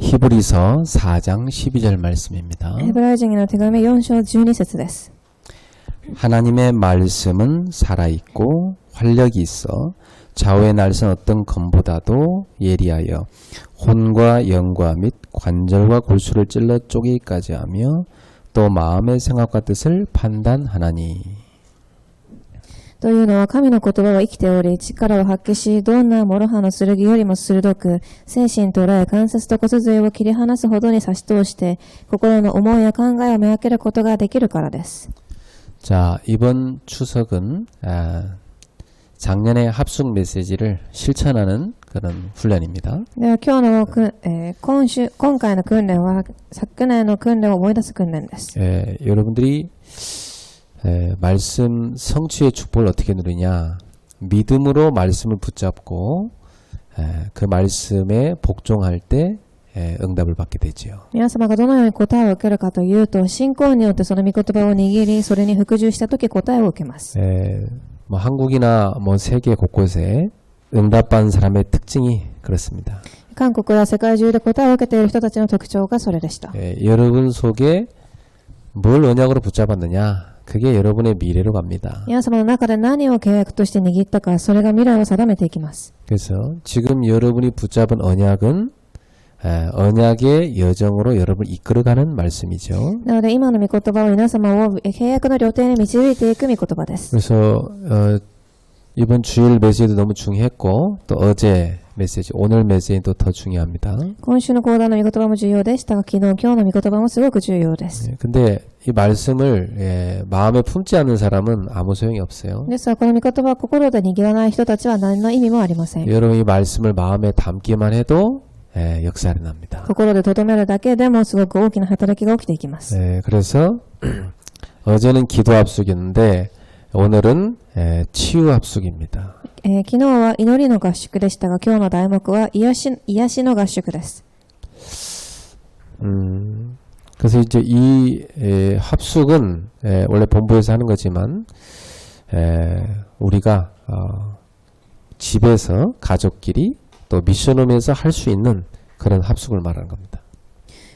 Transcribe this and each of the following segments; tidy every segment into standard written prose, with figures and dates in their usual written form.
히브리서 4장 12절 말씀입니다. ヘブライ人への手紙4章12節です。 하나님의 말씀은 살아있고 활력이 있어 좌우의 날선 어떤 검보다도 예리하여 혼과 영과 및 관절과 골수를 찔러 쪼개기까지 하며 또 마음의 생각과 뜻을 판단하나니. というのは神の言葉は生きており、力を発揮し、どんな諸刃の剣よりも鋭く、精神とらえ関節と骨髄を切り離すほどに差し通して、心の思いや考えを見分けることができるからです。 자, 이번 추석은 작년의 합숙 메시지를 실천하는 그런 훈련입니다. では今日の今回の訓練は昨年の訓練を思い出す訓練です。 여러분들이 말씀 성취의 축복을 어떻게 누리냐? 믿음으로 말씀을 붙잡고 그 말씀에 복종할 때 응답을 받게 되지요. 皆様がどのように答えを受けるかというと、信仰によってその御言葉を握り、それに服従したとき答えを受けます。 뭐 한국이나 뭐 세계 곳곳에 응답받은 사람의 특징이 그렇습니다. 韓国や世界中で答えを受けている人たちの特徴がそれでした。 여러분 속에 뭘 언약으로 붙잡았느냐? 그게 여러분의 미래로 갑니다. 皆様の中で何を契約として握ったか、それが未来を定めていきます。 그래서 지금 여러분이 붙잡은 언약은 언약의 여정으로 여러분을 이끌어가는 말씀이죠. なので今の御言葉は皆様を契約の旅程に導いていく御言葉です。 그래서 이번 주일 메시지도 너무 중요했고 또 어제 메시지, 오늘 메시지도 더 중요합니다. 今週の講談の御言葉も重要でしたが、昨日、今日の御言葉もすごく重要です。 근데 이 말씀을 마음에 품지 않는 사람은 아무 소용이 없어요. ですが、この御言葉を心で握らない人たちは何の意味もありません。 여러분이 말씀을 마음에 담기만 해도 역사가 납니다. 心で留めるだけでもすごく大きな働きが起きていきます。 그래서 어제는 기도 합숙이었는데 오늘은 치유 합숙입니다. 昨日は祈りの合宿でしたが、今日の題目は癒しの合宿です。 그래서 이제 이 합숙은 원래 본부에서 하는 거지만 우리가 집에서 가족끼리 또 미션홈에서 할 수 있는 그런 합숙을 말하는 겁니다.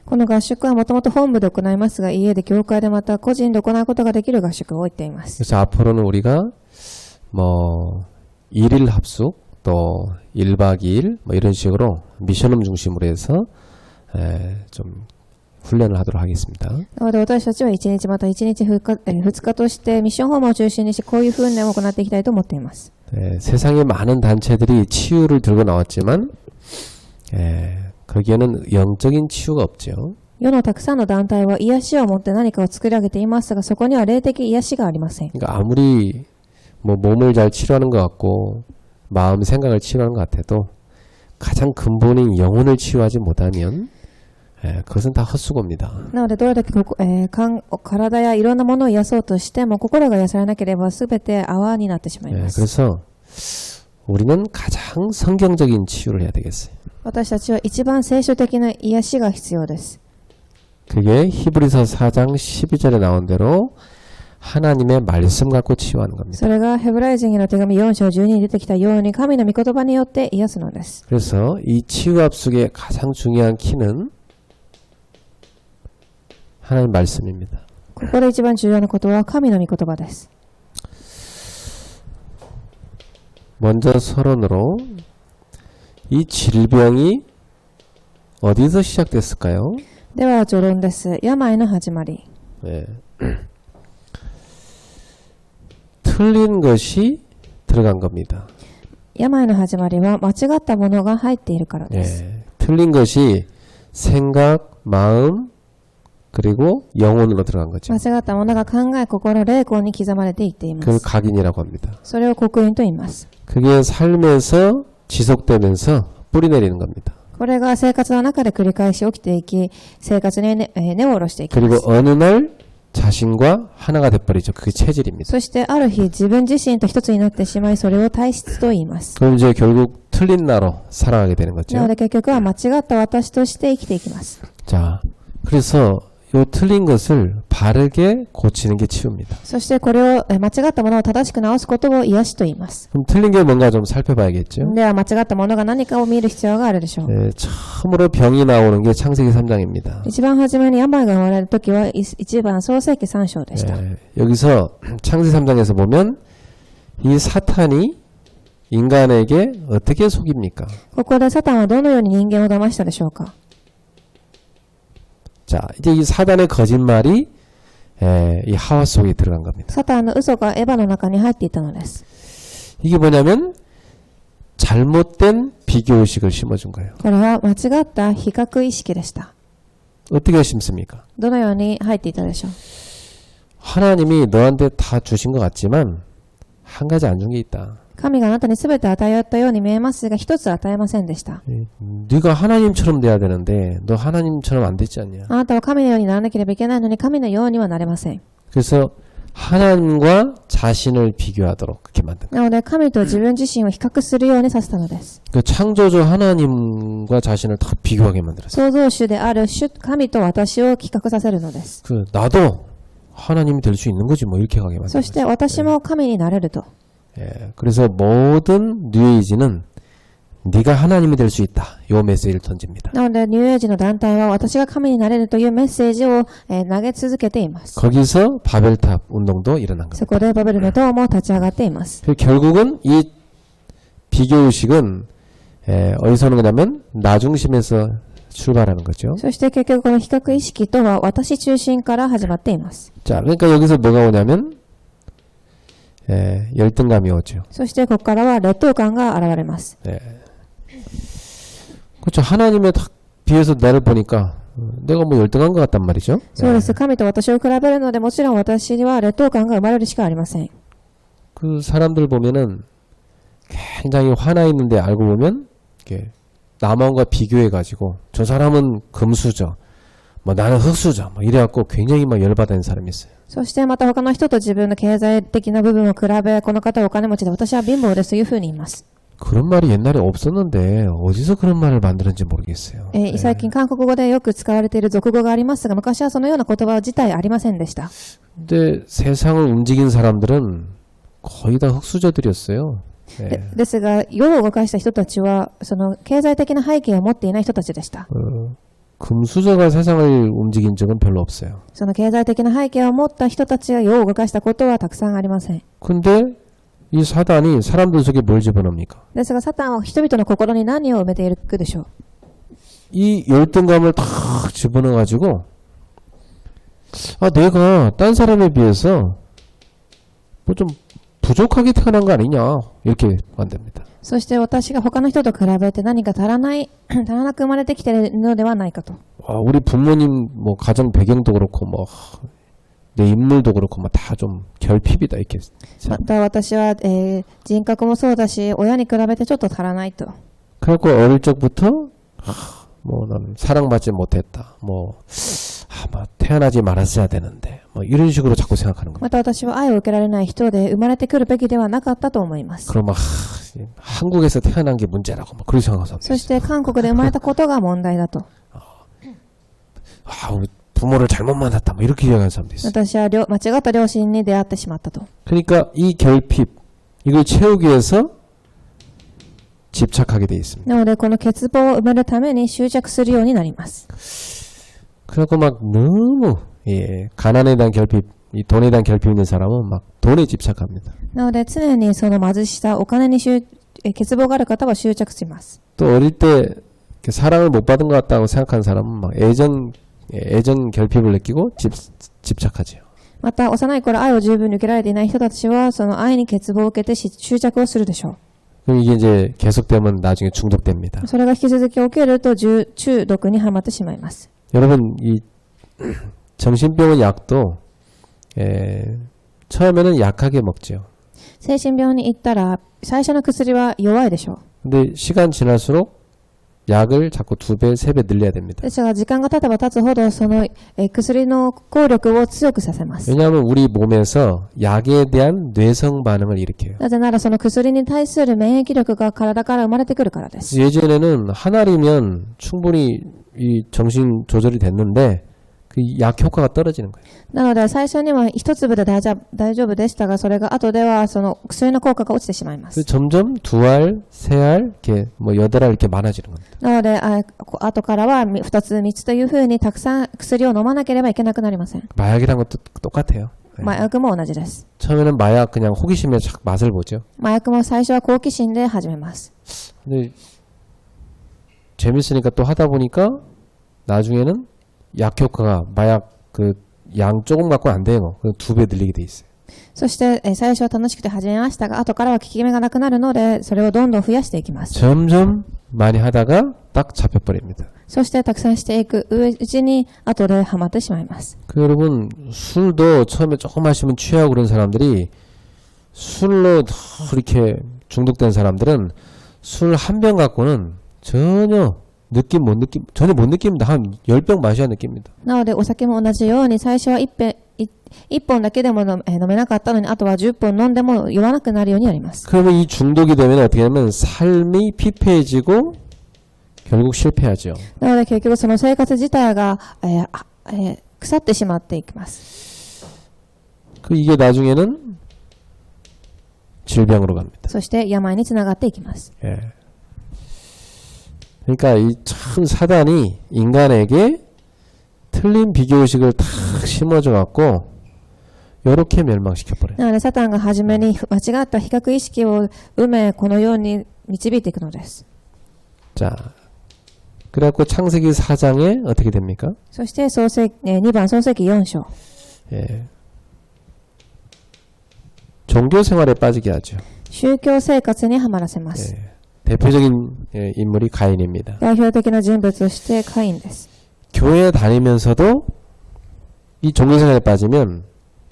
この合宿はもともと本部で行いますが、家で教会でまた個人で行うことができる合宿を置いています。 그래서 앞으로는 우리가 뭐 1일 합숙 또 1박 2일 뭐 이런 식으로 미션홈 중심으로 해서 좀 훈련을 하도록 하겠습니다. なので私たちは1日また1日2日としてミッションホームを中心にしてこういう訓練を行っていきたいと思っています。 세상에 많은 단체들이 치유를 들고 나왔지만 거기에는 영적인 치유가 없죠. 世のたくさんの団体は癒しを持って何かを作り上げていますが、そこには霊的癒しがありません。 그러니까 아무리 뭐 몸을 잘 치료하는 것 같고 마음 생각을 치료하는 것 같아도 가장 근본인 영혼을 치유하지 못하면 그것은 다 헛수고입니다. なのでどれだけ体やいろんなものを癒そうとしても心が癒されなければ全て泡になってしまいます。 그래서 우리는 가장 성경적인 치유를 해야 되겠어요. 私たちは一番聖書的な癒しが必要です。 그게 히브리서 4장 12절에 나온 대로 하나님의 말씀 갖고 치유하는 겁니다. それがヘブライ人への手紙4章12に出てきたように神の御言葉によって癒すのです。 그래서 이 치유 합숙의 가장 중요한 키는 하나님 말씀입니다. ここで一番重要なことは神の御言葉です。 먼저 서론으로 이 질병이 어디서 시작됐을까요? では序論です。病の始まり。 틀린 것이 들어간 겁니다. 病の始まりは間違ったものが入っているからです。 틀린 것이 생각, 마음, 그리고 영혼으로 들어간 거죠. 間違ったものが考え、心、霊魂に刻まれていっていま 그걸 す。 각인이라고 합니다. それを刻印と言います。 그게 삶에서 지속되면서 뿌리 내리는 겁니다. これが生活の中で繰り返し起きていき、生活に根を下ろしていきま 그리고 す。 어느 날 자신과 하나가 돼버리죠. 그게 체질입니다. そしてある日自分自身と一つになってしまい、それを体質と言います。 그럼 이제 결국 틀린 나로 살아가게 되는 な 거죠. ので結局は間違った私として生きていきます。 자, 그래서 요 틀린 것을 바르게 고치는 게 치유입니다. そしてこれを間違ったものを正しく直すことを癒しと言います。 그럼 틀린 게 뭔가 좀 살펴봐야겠죠. では間違ったものが何かを見る必要があるでしょう。 처음으로 병이 나오는 게 창세기 3장입니다. 一番初めに病が生まれるときは一番創世記3章でした。 여기서 창세기 3장에서 보면 이 사탄이 인간에게 어떻게 속입니까? ここでサタンはどのように人間を騙したでしょうか。 자, 이제 이 사단의 거짓말이 이 하와 속에 들어간 겁니다. サタンの嘘がエヴァの中に入っていたのです。 이게 뭐냐면 잘못된 비교의식을 심어준 거예요. これは間違った比較意識でした。 어떻게 심습니까? どのように入っていたでしょう。 하나님이 너한테 다 주신 것 같지만 한 가지 안 준 게 있다. 神があなたに全て与えたように見えますが、一つ与えませんでした。 네가 하나님처럼 돼야 되는데 너 하나님처럼 안 됐지 않냐. あなたは神のようにならなければいけないのに、神のようにはなれません。 그래서 하나님과 자신을 비교하도록 그렇게 만든 거예요. なので、神と自分自身を比較するようにさせたのです。 그 창조주 하나님과 자신을 다 비교하게 만들었어요. 創造主である神と私を比較させるのです。 그 나도 하나님이 될 수 있는 거지 뭐 이렇게 가게 そして 만들었어요. 私も神になれると。 그래서 모든 뉴에이지는 네가 하나님이 될 수 있다. 요 메시지를 던집니다. なので、ニューエイジの団体は私が神になれるというメッセージを投げ続けています。 거기서 바벨탑 운동도 일어난 겁니다. そこでバベルの塔も立ち上がっています。 결국은 이 비교의식은 어디서 오는 거냐면 나 중심에서 출발하는 거죠. そして結局この比較意識とは私中心から始まっています。 자, 그러니까 여기서 뭐가 오냐면 열등감이 오죠. そしてここからは劣等感が現れます。 그렇죠. 하나님에 딱 비해서 나를 보니까 내가 뭐 열등한 것 같단 말이죠. そうです。神と私を比べるので、もちろん私には劣等感が生まれるしかありません。 그 사람들 보면은 굉장히 화나 있는데 알고 보면 이렇게 남원과 비교해가지고 저 사람은 금수저, 뭐 나는 흙수저, 뭐 이래갖고 굉장히 막 열받는 사람이 있어요. そしてまた他の人と自分の経済的な部分を比べ、この方はお金持ちで私は貧乏ですというふうに言います。 그런 말이 옛날에 없었는데 어디서 그런 말을 만드는지 모르겠어요. 最近韓国語でよく使われている俗語がありますが、昔はそのような言葉自体ありませんでした。 근데 세상을 움직인 사람들은 거의 다 흙수저들이었어요. ですが、世を動かした人たちは、その経済的な背景を持っていない人たちでした。 금수저가 세상을 움직인 적은 별로 없어요. その経済的な背景を持った人たちが世を動かしたことはたくさんありません。 근데 이 사단이 사람들 속에 뭘 집어넣습니까? ですが、サタンは人々の心に何を埋めていくでしょう。 이 열등감을 탁 집어넣어가지고 내가 딴 사람에 비해서 뭐 좀 부족하게 태어난 거 아니냐 이렇게 만듭니다. そして私が他の人と比べて何か足らなく生まれてきているのではないかと。 우리 부모님 뭐 가정 배경도 그렇고 뭐 내 인물도 그렇고 뭐 다 좀 결핍이다 이렇게. また私は、人格もそうだし、親に比べてちょっと足らないと。 그래갖고 어릴 적부터 뭐 나는 사랑받지 못했다. 뭐 태어나지 말았어야 되는데 뭐 이런 식으로 자꾸 생각하는 겁니다. また私は愛を受けられない人で生まれてくるべきではなかったと思います。 그럼 막 한국에서 태어난 게 문제라고 막 그렇게 생각하는 사람들 そして韓国で生まれたことが問題だと。 우리 부모를 잘못 만났다 뭐 이렇게 얘기하는 사람도 있어요. 私は間違った両親に出会ってしまったと。 그러니까 이 결핍 이걸 채우기 위해서 집착하게 돼 있습니다. なのでこの欠乏を埋めるために執着するようになります。 그래갖고 막 너무 가난에 대한 결핍, 이 돈에 대한 결핍 있는 사람은 막 돈에 집착합니다. なので常にその貧しさ、お金に欠乏がある方は執着します。 또 어릴 때 사랑을 못 받은 것 같다고 생각하는 사람은 막 애정 결핍을 느끼고 집착하죠. また幼い頃愛を十分に受けられていない人たちはその愛に欠乏を受けて執着をするでしょう。 그럼 이게 이제 계속되면 나중에 중독됩니다. それが引き続き起きると中毒にはまってしまいます。 여러분 이 정신병원 약도 처음에는 약하게 먹죠. 精神病に行ったら最初の薬は弱いでしょう。 근데 시간 지날수록 약을 자꾸 2배, 3배 늘려야 됩니다. ですが時間が経てば経つほどその薬の効力を強くさせます。 왜냐하면 우리 몸에서 약에 대한 뇌성 반응을 일으켜요. なぜならその薬に対する免疫力が体から生まれてくるからです。 예전에는 한 알이면 충분히 이 정신 조절이 됐는데 그 약 효과가 떨어지는 거예요. なので最初には一粒で大丈夫でしたが、それが後ではその薬の効果が落ちてしまいま 그래서 す。 점점 2알, 3알, 이렇게 뭐 8알 이렇게 많아지는 겁니다. なので、後からは2つ3つというふうにたくさん薬を飲まなければいけなくなりません。 마약이란 것도 똑같아요. 네. 麻薬も同じです。 처음에는 마약 그냥 호기심에 착 맛을 보죠. 麻薬も最初は好奇心で始めます。 근데 재밌으니까 또 하다 보니까 나중에는 약 효과가 마약 그 양 조금 갖고는 안 돼요. 2배 늘리게 돼 있어요. そして、最初は楽しくて始めましたが、後からは効き目がなくなるので、それをどんどん増やしていきます。 점점 많이 하다가 딱 잡혀버립니다. そしてたくさんしていくうちに後でハマってしまいます。 그 여러분 술도 처음에 조금 마시면 취하고 그런 사람들이 술로 이렇게 중독된 사람들은 술 한 병 갖고는 전혀 전혀 못 느낍니다. 한 10병 마셔야 느낍니다. なのでお酒も同じように最初は一本だけでも飲めなかったのに、あとは10本飲んでも酔わなくなるようになります。 그러면 이 중독이 되면 어떻게 되냐면 삶이 피폐해지고 결국 실패하죠. なので結局その生活自体が、腐ってしまっていきます。 이게 나중에는 질병으로 갑니다. そして病につながっていきます。 예. 그러니까 이 참 사단이 인간에게 틀린 비교의식을 탁 심어줘 갖고 요렇게 멸망시켜버려요. なのでサタンが初めに間違った比較意識を埋め、このように導いていくのです。 자, 그래갖고 창세기 4장에 어떻게 됩니까? そして2番創世記4章。 예. 종교 생활에 빠지게 하죠. 宗教生活にはまらせます。 예. 대표적인 인물이 가인입니다. 代表的な人物としてカインです。 교회 다니면서도 이 종교 생활에 빠지면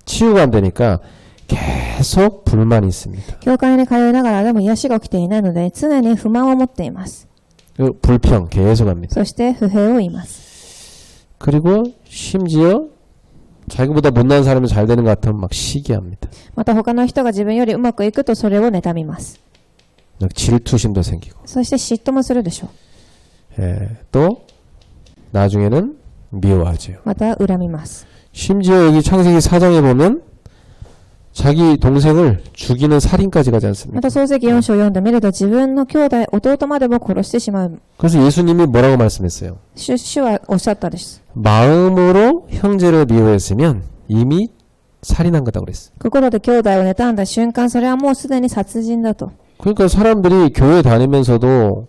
치유가 안 되니까 계속 불만이 있습니다. 教会に通いながらでも癒しが起きていないので、常に不満を持っています。 불평 계속 합니다. そして不平を言います。 그리고 심지어 자기보다 못난 사람이 잘 되는 것 같으면 막 시기합니다. また他の人が自分よりうまくいくとそれを妬みます。 질투심도 생기고. そして嫉妬もするでしょう。 예, 또 나중에는 미워하죠. また恨みます。 심지어 여기 창세기 4장에 보면 자기 동생을 죽이는 살인까지 가지 ま 않습니까? た創世記4章を読んでみると、自分の兄弟、弟までも殺してしまう。 그래서 예수님이 뭐라고 말씀했어요? 主はおっしゃったです。 마음으로 형제를 미워했으면 이미 살인한 거다 그랬어요. 心で兄弟を妬んだ瞬間、それはもうすでに殺人だと。 그러니까 사람들이 교회 다니면서도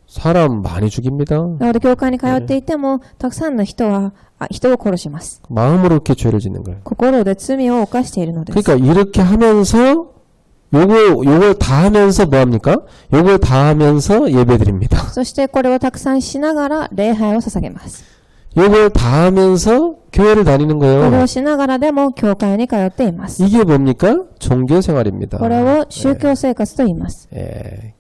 사람 많이 죽입니다. なので教会に通っていても、たくさんの人は人を殺します。 마음으로 이렇게 죄를 짓는 거예요. 心で罪を犯しているのです。 그러니까 이렇게 하면서 요걸 다 하면서 뭐 합니까? 요걸 다 하면서 예배드립니다. そしてこれをたくさんしながら礼拝を捧げます。 요걸 다 하면서 교회를 다니는 これ 거예요. をしながらでも教会に通っています。 이게 뭡니까? 종교 생활입니다. これを宗教生活と言います。 예.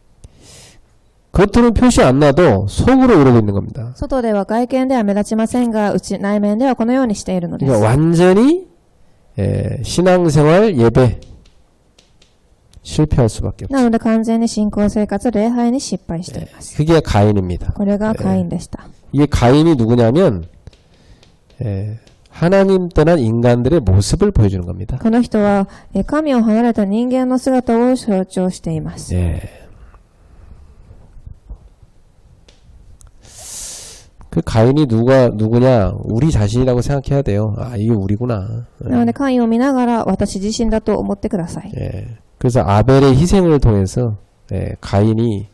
겉으로는 표시 안 나도 속으로 이러고 있는 겁니다. 外では外見では目立ちませんが、内面ではこのようにしているのです。 그러니까 완전히 신앙생활 예배 실패할 수밖에 없어요. なので完全に信仰生活、礼拝に失敗しています。 그게 가인입니다. これがカインでした。 이게 가인이 누구냐면 하나님 떠난 인간들의 모습을 보여주는 겁니다. この人は神を離れた人間の姿を象徴しています。 그 가인이 누구냐? 우리 자신이라고 생각해야 돼요. 아, 이게 우리구나. なのでカインを見ながら私自身だと思ってください。 그래서 아벨의 희생을 통해서 가인이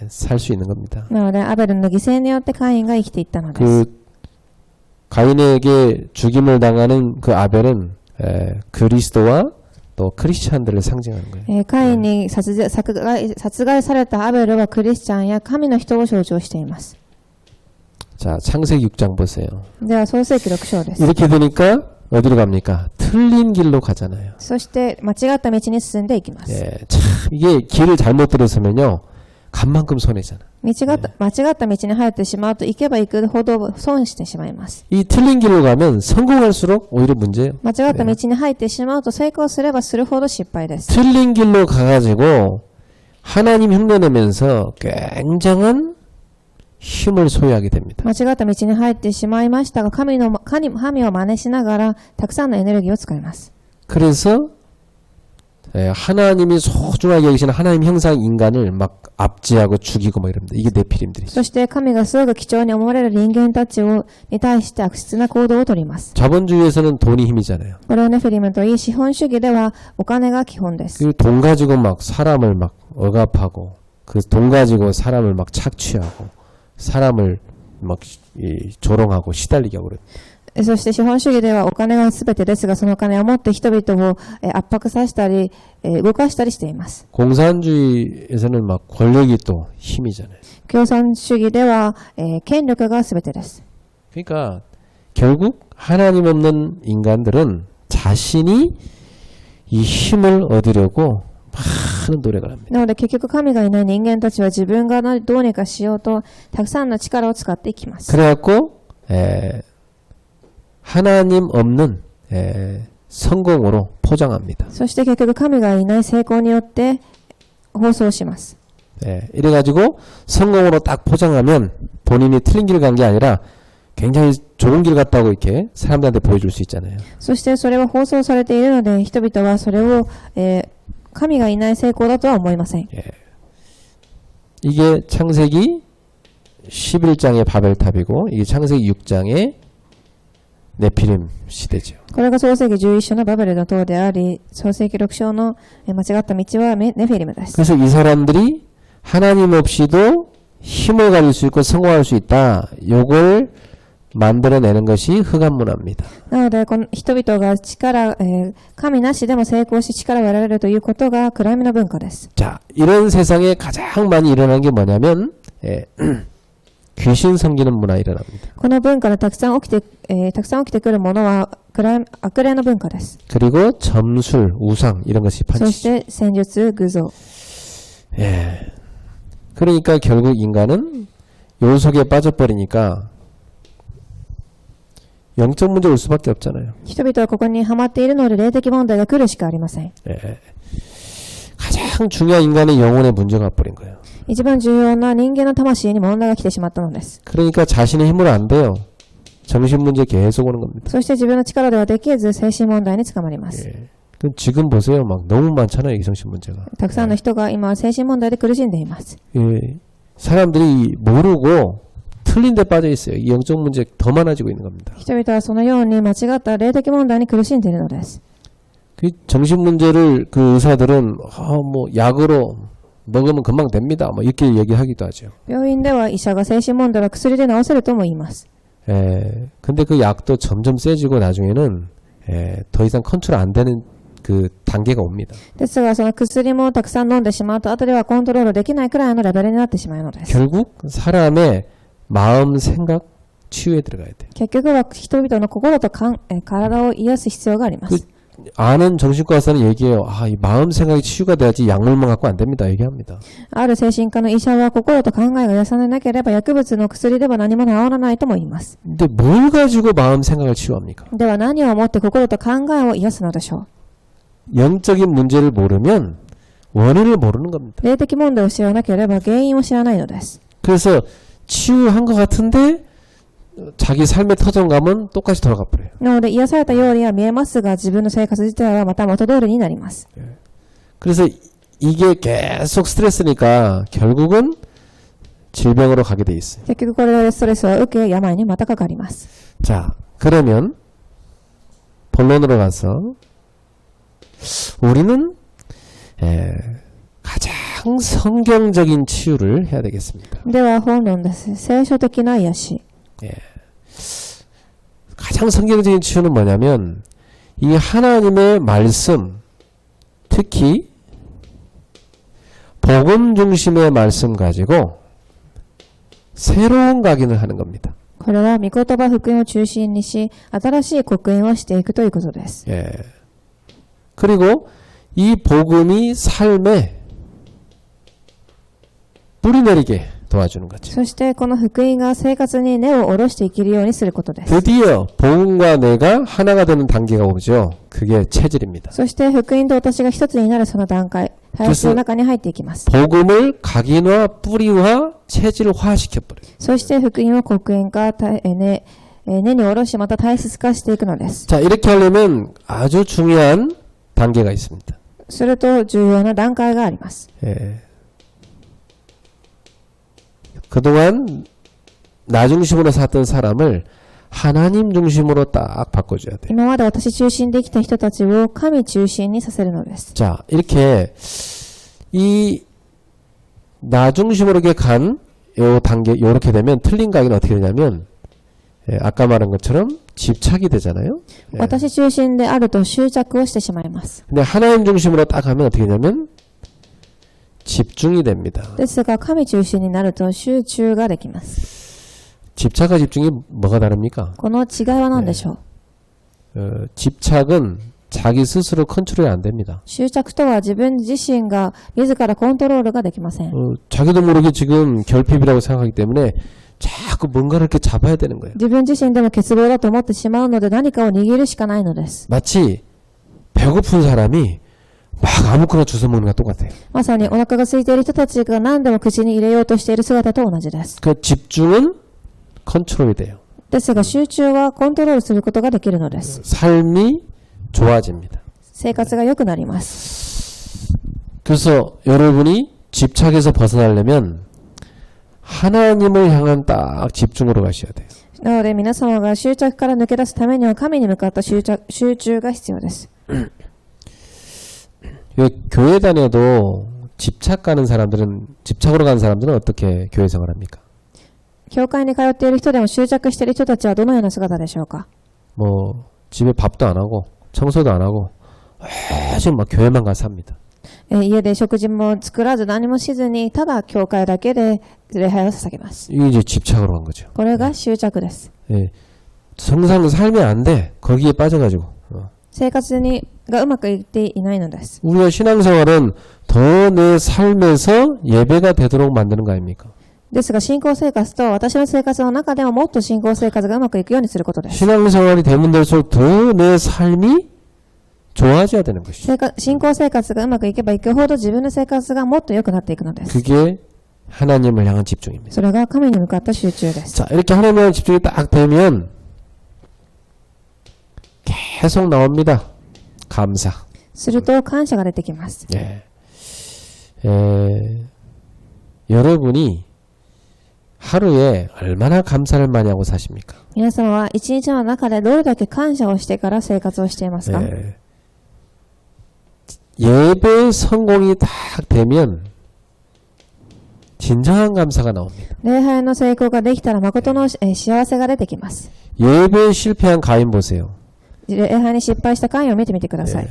살 수 있는 겁니다. なのでアベルの犠牲によってカインが生きていったのです。 그 가인에게 죽임을 당하는 그 아벨은 그리스도와 또 크리스찬들을 상징하는 거예요. カインに殺害されたアベルはクリスチャンや神の人を象徴しています。 자, 창세기 6장 보세요. では創世記6章です。 이렇게 되니까 어디로 갑니까? 틀린 길로 가잖아요. そして間違った道に進んでいきます。 참 이게 길을 잘못 들었으면요. 간만큼 손해잖아. 間違った道に入ってしまうと、行けば行くほど損してしまいます。 이 틀린 길로 가면 성공할수록 오히려 문제예요. 間違った道に入ってしまうと、成功すればするほど失敗です。 틀린 길로 가가지고 하나님 흉내내면서 굉장한 힘을 소유하게 됩니다. 間違った道に入ってしまいましたが、神を真似しながら、たくさんのエネルギーを使います。 그래서 하나님이 소중하게 여기시는 하나님 형상 인간을 막 압제하고 죽이고 뭐 이럽니다. 이게 네피림들이죠. そして神がすごく貴重に思われる人間たちに対して悪質な行動をとります。 자본주의에서는 돈이 힘이잖아요. これをネフィリムといい資本主義ではお金が基本です。 그 돈 가지고 막 사람을 막 억압하고 그 돈 가지고 사람을 막 착취하고 사람을 막 조롱하고 시달리게 하고 그래요. そして資本主義ではお金が全てですが、そのお金を持って人々を圧迫させたり、動かしたりしています。 공산주의에서는 막 권력이 또 힘이잖아요. 共産主義では、権力が全てです。 그러니까 결국 하나님 없는 인간들은 자신이 이 힘을 얻으려고 많은 노력을 합니다. なので結局神がいない人間たちは自分がどうにかしようとたくさんの力を使っていきます。 그래갖고 하나님 없는 성공으로 포장합니다. そして結局神がいない成功によって放送します。 이래가지고 성공으로 딱 포장하면 본인이 틀린 길 간 게 아니라 굉장히 좋은 길 갔다고 이렇게 사람들한테 보여줄 수 있잖아요. そしてそれは放送されているので人々はそれを、神がいない成功だとは思いません。 이게 창세기 11장의 바벨탑이고 이게 창세기 6장의 네피림 시대죠. これが創世記11章のバベルの塔であり、創世記6章の間違った道はネフィリムです。 그래서 이 사람들이 하나님 없이도 힘을 가질 수 있고 성공할 수 있다. 요걸 만들어내는 것이 흑암 문화입니다. なのでこの人々が神なしでも成功し力を得られるということが暗闇の文化です。 자, 이런 세상에 가장 많이 일어나는 게 뭐냐면 귀신 섬기는 문화 일어납니다. この文化でたくさん起きてくるものは悪霊の文化です。 그리고 점술, 우상 이런 것이 そし 판치죠. て戦術、偶像。 그러니까 결국 인간은 요 속에 빠져버리니까 영적 문제 올 수밖에 없잖아요. 人々はここにハマっているので霊的問題が来るしかありません。 가장 중요한 인간의 영혼에 문제가 와버린 거예요. 一番重要な人間の魂に問題が来てしまったのです。 그러니까 자신의 힘으로 안 돼요. 정신 문제 계속 오는 겁니다. そして自分の力ではできず精神問題に捕まります。 그럼 지금 보세요. 막 너무 많잖아요. 이 정신 문제가. たくさんの人が今精神問題で苦しんでいます。 사람들이 모르고 틀린 데 빠져 있어요. 이 영적 문제 더 많아지고 있는 겁니다. 人々はそのように間違った霊的問題に苦しんでいるのです。 그 정신 문제를 그 의사들은 뭐 약으로 먹으면 금방 됩니다. 뭐 이렇게 얘기하기도 하죠. 病院では医者が精神問題は薬で治せるとも言います。 근데 그 약도 점점 세지고 나중에는 더 이상 컨트롤 안 되는 그 단계가 옵니다. ですがその薬もたくさん飲んでしまうと後ではコントロールできないくらいのレベルになってしまうのです。 결국 사람의 마음, 생각, 치유에 들어가야 돼요. 結局は人々の心と体を癒す必要があります。 아는 정신과 의사는 얘기해요. 이 마음, 생각이 치유가 돼야지 약물만 갖고 안 됩니다. 얘기합니다. ある精神科の医者は心と考えが癒されなければ薬物の薬では何も治らないとも言います。 근데 뭘 가지고 마음, 생각을 치유합니까? では何をもって心と考えを癒すのでしょう。 영적인 문제를 모르면 원인을 모르는 겁니다. 霊的問題を知らなければ原因を知らないのです。 그래서 치유한 것 같은데 자기 삶의 터전감은 똑같이 돌아가 버려요. なので癒されたようには見えますが自分の生活自体はまた元通りになります。 그래서 이게 계속 스트레스니까 결국은 질병으로 가게 돼 있어요. 結局これでストレスを受け病にまたかかります。 자, 그러면 본론으로 가서 우리는 가장 성경적인 치유를 해야 되겠습니다. では本論です。聖書的な癒し。 가장 성경적인 치유는 뭐냐면 이 하나님의 말씀, 특히 복음 중심의 말씀 가지고 새로운 각인을 하는 겁니다. これは御言葉福音を中心にし新しい刻印をしていくということです。 그리고 이 복음이 삶에 뿌리 내리게 도와주는 거죠. そしてこの福音が生活に根を下ろしていけるようにすることです。 드디어 복음과 내가 하나가 되는 단계가 오죠. 그게 체질입니다. そして福音と私が一つになるその段階、体質の中に入っていきます。 복음을 각인화 뿌리화 체질화시켜버려요. そして福音を黒煙化、根に下ろしまた大切化していくのです。 자, 이렇게 하려면 아주 중요한 단계가 있습니다. すると重要な段階があります。 예. 그동안 나 중심으로 살았던 사람을 하나님 중심으로 딱 바꿔줘야 돼요. 今まで私中心で生きた人たちを神中心にさせるのです。 자, 이렇게 이 나 중심으로 이렇게 간 요 단계 요렇게 되면 틀린 각이 어떻게 되냐면 예, 아까 말한 것처럼 집착이 되잖아요. 예. 私中心であると執着をしてしまいます。 근데 하나님 중심으로 딱 하면 어떻게 되냐면 집중이 됩니다. ですが神中心になると集中ができます。 집착과 집중이 뭐가 다릅니까? この違いは何でしょう。 집착은 자기 스스로 컨트롤이 안 됩니다. 執着とは自分自身が自らコントロールができません。 자기도 모르게 지금 결핍이라고 생각하기 때문에 자꾸 뭔가를 이렇게 잡아야 되는 거예요. 自分自身でも欠乏だと思ってしまうので何かを握るしかないのです。 마치 배고픈 사람이 막 아무거나 주워 먹는 것과 똑같아요. まさにお腹が空いている人たちが何でも口に入れようとしている姿と同じです。 그 집중은 컨트롤이 돼요. ですが集中はコントロールすることができるのです。 삶이 좋아집니다. 生活が良くなります。 그래서 여러분이 집착에서 벗어나려면 하나님을 향한 딱 집중으로 가셔야 돼요. なので皆様が執着から抜け出すためには神に向かった集中が必要です。 교회 다녀도 집착 가는 사람들은 집착으로 가는 사람들은 어떻게 교회 생활합니까? 教会に通っている人でも執着している人たちはどのような姿でしょうか。 뭐 집에 밥도 안 하고 청소도 안 하고 지금 막 교회만 가서 삽니다. 家で食事も作らず何もしずにただ教会だけで礼拝を捧げます。 이게 이제 집착으로 간 거죠. これが執着です。 예. 정상 살면 안 돼. 거기에 빠져가지고. 生活がうまくいっていないのです。 우리가 신앙생활은 더 내 삶에서 예배가 되도록 만드는 거 아닙니까? ですが信仰生活と私の生活の中でももっと信仰生活がうまくいくようにすることです。 신앙생활이 되면 될수록 더 내 삶이 좋아져야 되는 것이죠. 信仰生活がうまくいけばいくほど自分の生活がもっと良くなっていくのです。 그게 하나님을 향한 집중입니다. それが神に向かった集中です。 자, 이렇게 하나님을 향한 집중이 딱 되면 계속 나옵니다. 감사. すると感謝が出てきます。 예. 여러분이 하루에 얼마나 감사를 많이 하고 사십니까? 皆様は一日の中でどれだけ感謝をしてから生活をしていますか？ 예배 성공이 딱 되면 진정한 감사가 나옵니다. 礼拝の成功ができたら誠の幸せが出てきます。 예배에 실패한 가인 보세요. 礼拝に失敗した関与を見てみてください。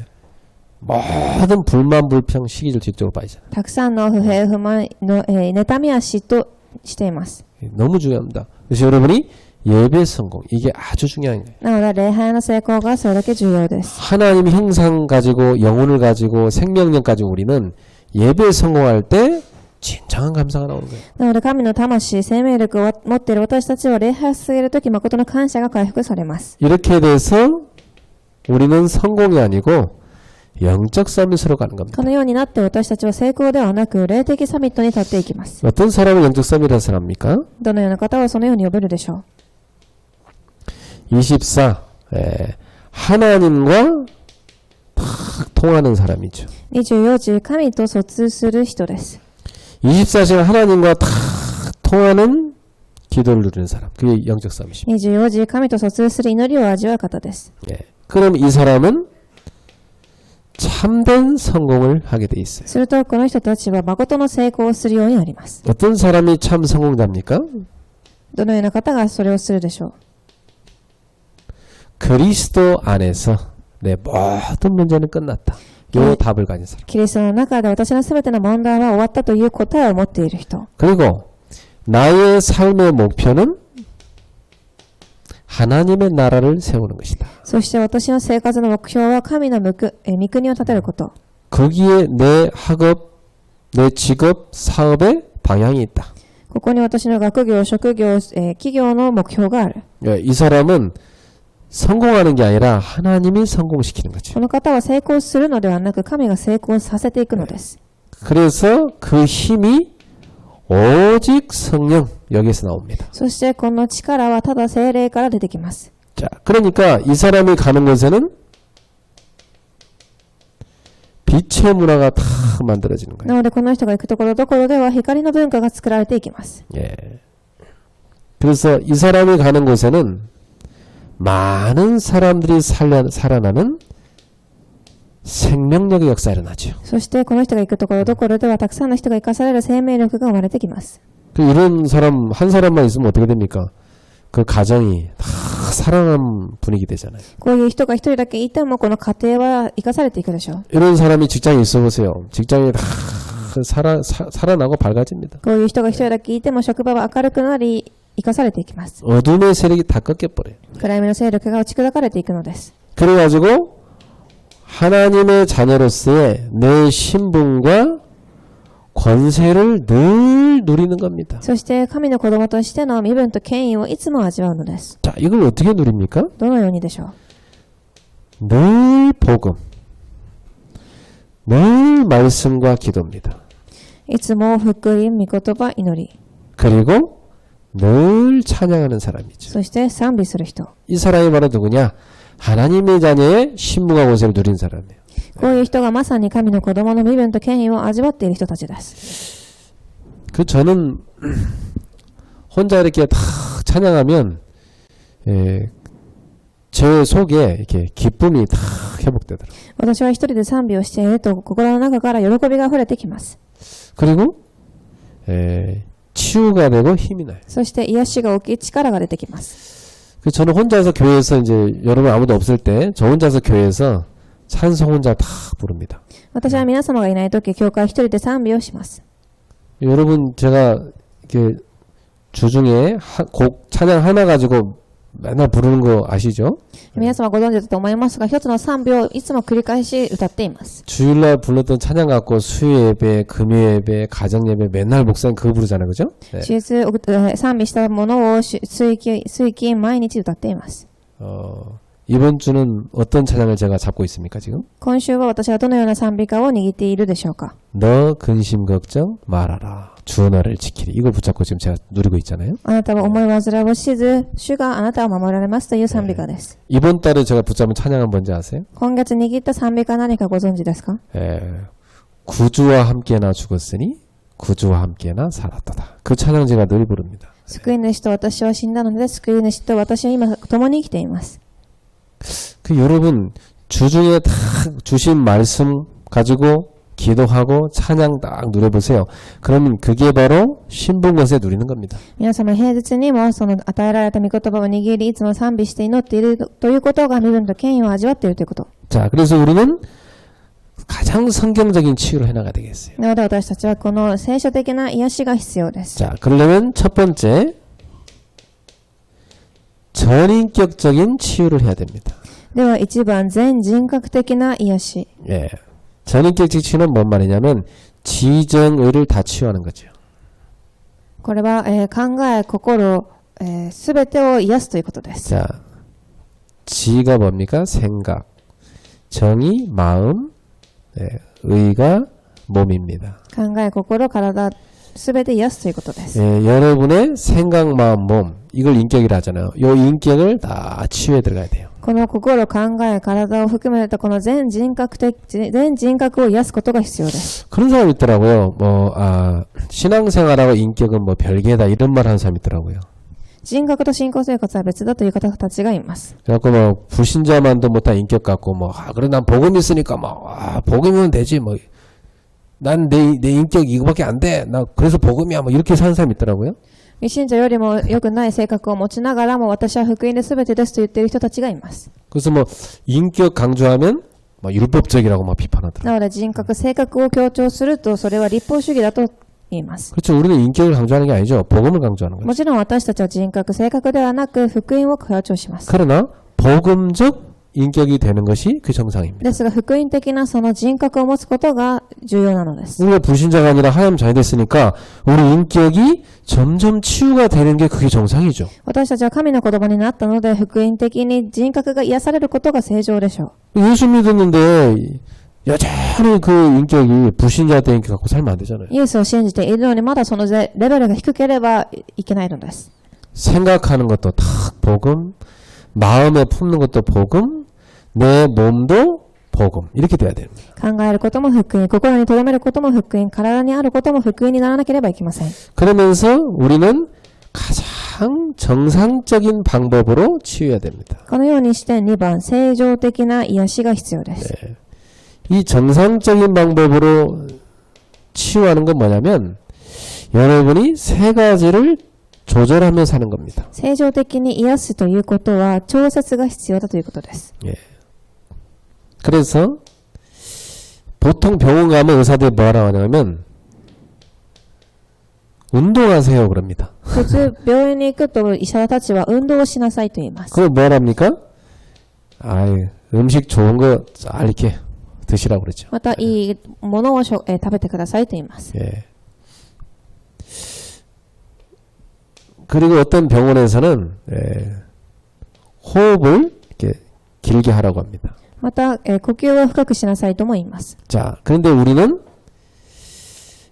모든 불만, 불평, 시기를 뒤쪽으로 빠지잖아요. たくさんの不平不満の妬みや嫉妬しています。 너무 중요합니다. 그래서 여러분이 예배 성공, 이게 아주 중요한 거예요. なので礼拝の成功がそれだけ重要です。 하나님 형상 가지고 영혼을 가지고 생명력 가지고 우리는 예배 성공할 때 진정한 감사가 나오는 거예요. なので神の魂、生命力を持っている私たちは礼拝を捧げるとき誠の感謝が回復されます。 이렇게 돼서 우리는 성공이 아니고 영적 서밋으로 가는 겁니다. このようになって私たちは成功ではなく霊的サミットに立っていきます。 어떤 사람을 영적 서밋이라고 생각합니까? どのような方はそのように呼べるでしょう。 24. 하나님과 탁 통하는 사람이죠. 24時、神と疎通する人です。 24시간 하나님과 탁 통하는 기도를 누리는 사람. 그게 영적 서밋입니다. 24時、神と疎通する祈りを味わう方です。 그럼 이 사람은 참된 성공을 하게 돼 있어요. するとこの人たちは誠の成功をするようになります。 어떤 사람이 참 성공자입니까? どのような方がそれをするでしょう。 그리스도 안에서 내 모든 문제는 끝났다. 요 답을 가진 사람. キリストの中で私のすべての問題は終わったという答えを持っている人。 그리고 나의 삶의 목표는 하나님의 나라를 세우는 것이다. そして私の生活の目標は神の御国を立てること。 거기에 내 학업, 내 직업, 사업의 방향이 있다. ここに私の学業、職業、企業の目標がある。 이 사람은 성공하는 게 아니라 하나님이 성공시키는 거죠. この方は成功するのではなく神が成功させていくのです。 그래서 그 힘이 오직 성령 여기에서 나옵니다. そしてこの力はただ聖霊から出てきます。 자, 그러니까 이 사람이 가는 곳에는 빛의 문화가 다 만들어지는 거예요. なのでこの人が行くところどころでは光の文化が作られていきます。 예. 그래서 이 사람이 가는 곳에는 많은 사람들이 살아나는 생명력의 역사가 일어나죠. そしてこの人が行くところどころではたくさんの人が生かされる生命力が生まれてきます。 그 이런 사람 한 사람만 있으면 어떻게 됩니까? 그 가정이 다 살아난 분위기 되잖아요. こういう人が一人だけいてもこの家庭は生かされていくでしょう。 이런 사람이 직장에 있어 보세요. 직장이 다 살아나고 밝아집니다. こういう人が一人だけいても職場は明るくなり生かされていきます。 어둠의 세력이 다 꺾여버려요. 暗闇の勢力が打ち砕かれていくのです。 그래가지고 하나님의 자녀로서의 내 신분과 권세를 늘 누리는 겁니다. そして神の子供としての身分と権威をいつも味わうのです。 자, 이걸 어떻게 누립니까? どのようにでしょう。 늘 복음, 늘 말씀과 기도입니다. いつも福音、御言葉、祈り。 그리고 늘 찬양하는 사람이죠. そして賛美する人。 이 사람이 바로 누구냐? 하나님의 자녀의 신분과 권세를 누린 사람이에요. こういう人がまさに神の子供の身分と権威を味わっている人たちです。 그 저는 혼자 이렇게 다 찬양하면 제 속에 이렇게 기쁨이 다 회복되더라고요. 私は一人で賛美をしていると心の中から喜びが溢れてきます。 그리고 치유가 되고 힘이 나요. そして癒しが起き力が出てきます。 그 저는 혼자서 교회에서 이제 여러분 아무도 없을 때 저 혼자서 교회에서 찬송 혼자 다 부릅니다. 私は皆様がいないとき、教会一人で賛美をします。 여러분 제가 이렇게 주중에 곡 찬양 하나 가지고 맨날 부르는 거 아시죠? 皆様ご存知だと思いますが、一つの賛美をいつも繰り返し歌っています。 주일날 불렀던 찬양 갖고 수요 예배, 금요 예배, 가정 예배 맨날 목사님 그거 부르잖아요, 그죠? 네. 週日賛美したものを水金毎日歌っています。 이번 주는 어떤 찬양을 제가 잡고 있습니까, 지금? 今週は私がどのような賛美歌を握っているでしょうか。 너 근심 걱정 말아라. 주 너를 지키리. 이걸 붙잡고 지금 제가 누리고 있잖아요. あなたは思い煩いをしず、主があなたを守られますという賛美歌です。 이번 달에 제가 붙잡은 찬양은 뭔지 아세요? 今月握った賛美歌何かご存知ですか？ 구주와 함께나 죽었으니 구주와 함께나 살았도다. 그 찬양 제가 늘 부릅니다. 救い主と私は死んだので、救い主と私は今共に生きています。 그 여러분 주중에 다 주신 말씀 가지고 기도하고 찬양 딱 누려보세요. 그러면 그게 바로 신분권세 누리는 겁니다. 皆様平日にもその与えられた御言葉を握り、いつも賛美して祈っているということが身分と権威を味わっているということ。 자, 그래서 우리는 가장 성경적인 치유를 해나가야 되겠어요. なので私たちはこの聖書的な癒しが必要です。 자, 그러려면 첫 번째 전인격적인 치유를 해야 됩니다. では一番全人格的な癒し。 예. 전인격적 치유는 뭔 말이냐면 지정의를 다 치유하는 거죠. これは、考え、心、すべてを癒すということです。 자, 지가 뭡니까? 생각, 정이 마음, 의가 몸입니다. 考え、心、体、すべて癒すということです。 여러분의 생각, 마음, 몸 이걸 인격이라 하잖아요. 이 인격을 다 치유에 들어가야 돼요. この心、考え、体を含めたこの全人格を癒すことが必要です。 그런 사람이 있더라고요. 신앙생활하고 인격은 뭐 별개다 이런 말 하는 사람이 있더라고요. 人格と信仰生活は別だという方たちがいます。 그래갖고 뭐 불신자만도 못한 인격 갖고 그래 난 복음 있으니까 복음이면 되지 난 내 인격 이거밖에 안 돼. 나 그래서 복음이야 이렇게 사는 사람이 있더라고요. 未信者よりも良くない性格を持ちながらも私は福音で全てですと言っている人たちがいます。 그래서 인격 강조하면 율법적이라고 비판하더라고요. なので人格、性格を強調するとそれは立法主義だと言います。 그렇죠. 우리는 인격을 강조하는 게 아니죠. 복음을 강조하는 거죠. もちろん私たちは人格、性格ではなく福音を強調します。 그러나 복음적 인격이 되는 것이 그 정상입니다. ですが福音的なその人格を持つことが重要なのです。 우리가 불신자가 아니라 하나님 자녀 됐으니까 우리 인격이 점점 치유가 되는 게 그게 정상이죠. 私たちは神の子供になったので福音的に人格が癒されることが正常でしょう。 예수 믿었는데 여전히 그 인격이 불신자들의 인격 갖고 살면 안 되잖아요. イエスを信じているのにまだそのレベルが低ければいけないのです。 생각하는 것도 탁 복음, 마음에 품는 것도 복음, 내 몸도 복음. 이렇게 돼야 됩니다. 考えることも福音、心に留めることも福音、体にあることも福音にならなければいけません。 그러면서 우리는 가장 정상적인 방법으로 치유해야 됩니다. このようにして2番、正常的な癒しが必要です。 이 정상적인 방법으로 치유하는 건 뭐냐면 여러분이 세 가지를 조절하며 사는 겁니다. 正常的に癒すということは調節が必要だということです。 그래서 보통 병원 가면 의사들이 뭐라고 하냐면 운동하세요 그럽니다. 普通病院に行くと医者たちは運動をしなさいと言います。 그럼 뭐랍니까? 아이, 음식 좋은 거 잘 이렇게 드시라고 그러죠. またいいものを食べてくださいと言います。 예. 그리고 어떤 병원에서는 호흡을 이렇게 길게 하라고 합니다. また呼吸を深くしなさいとも言います。 자, 그런데 우리는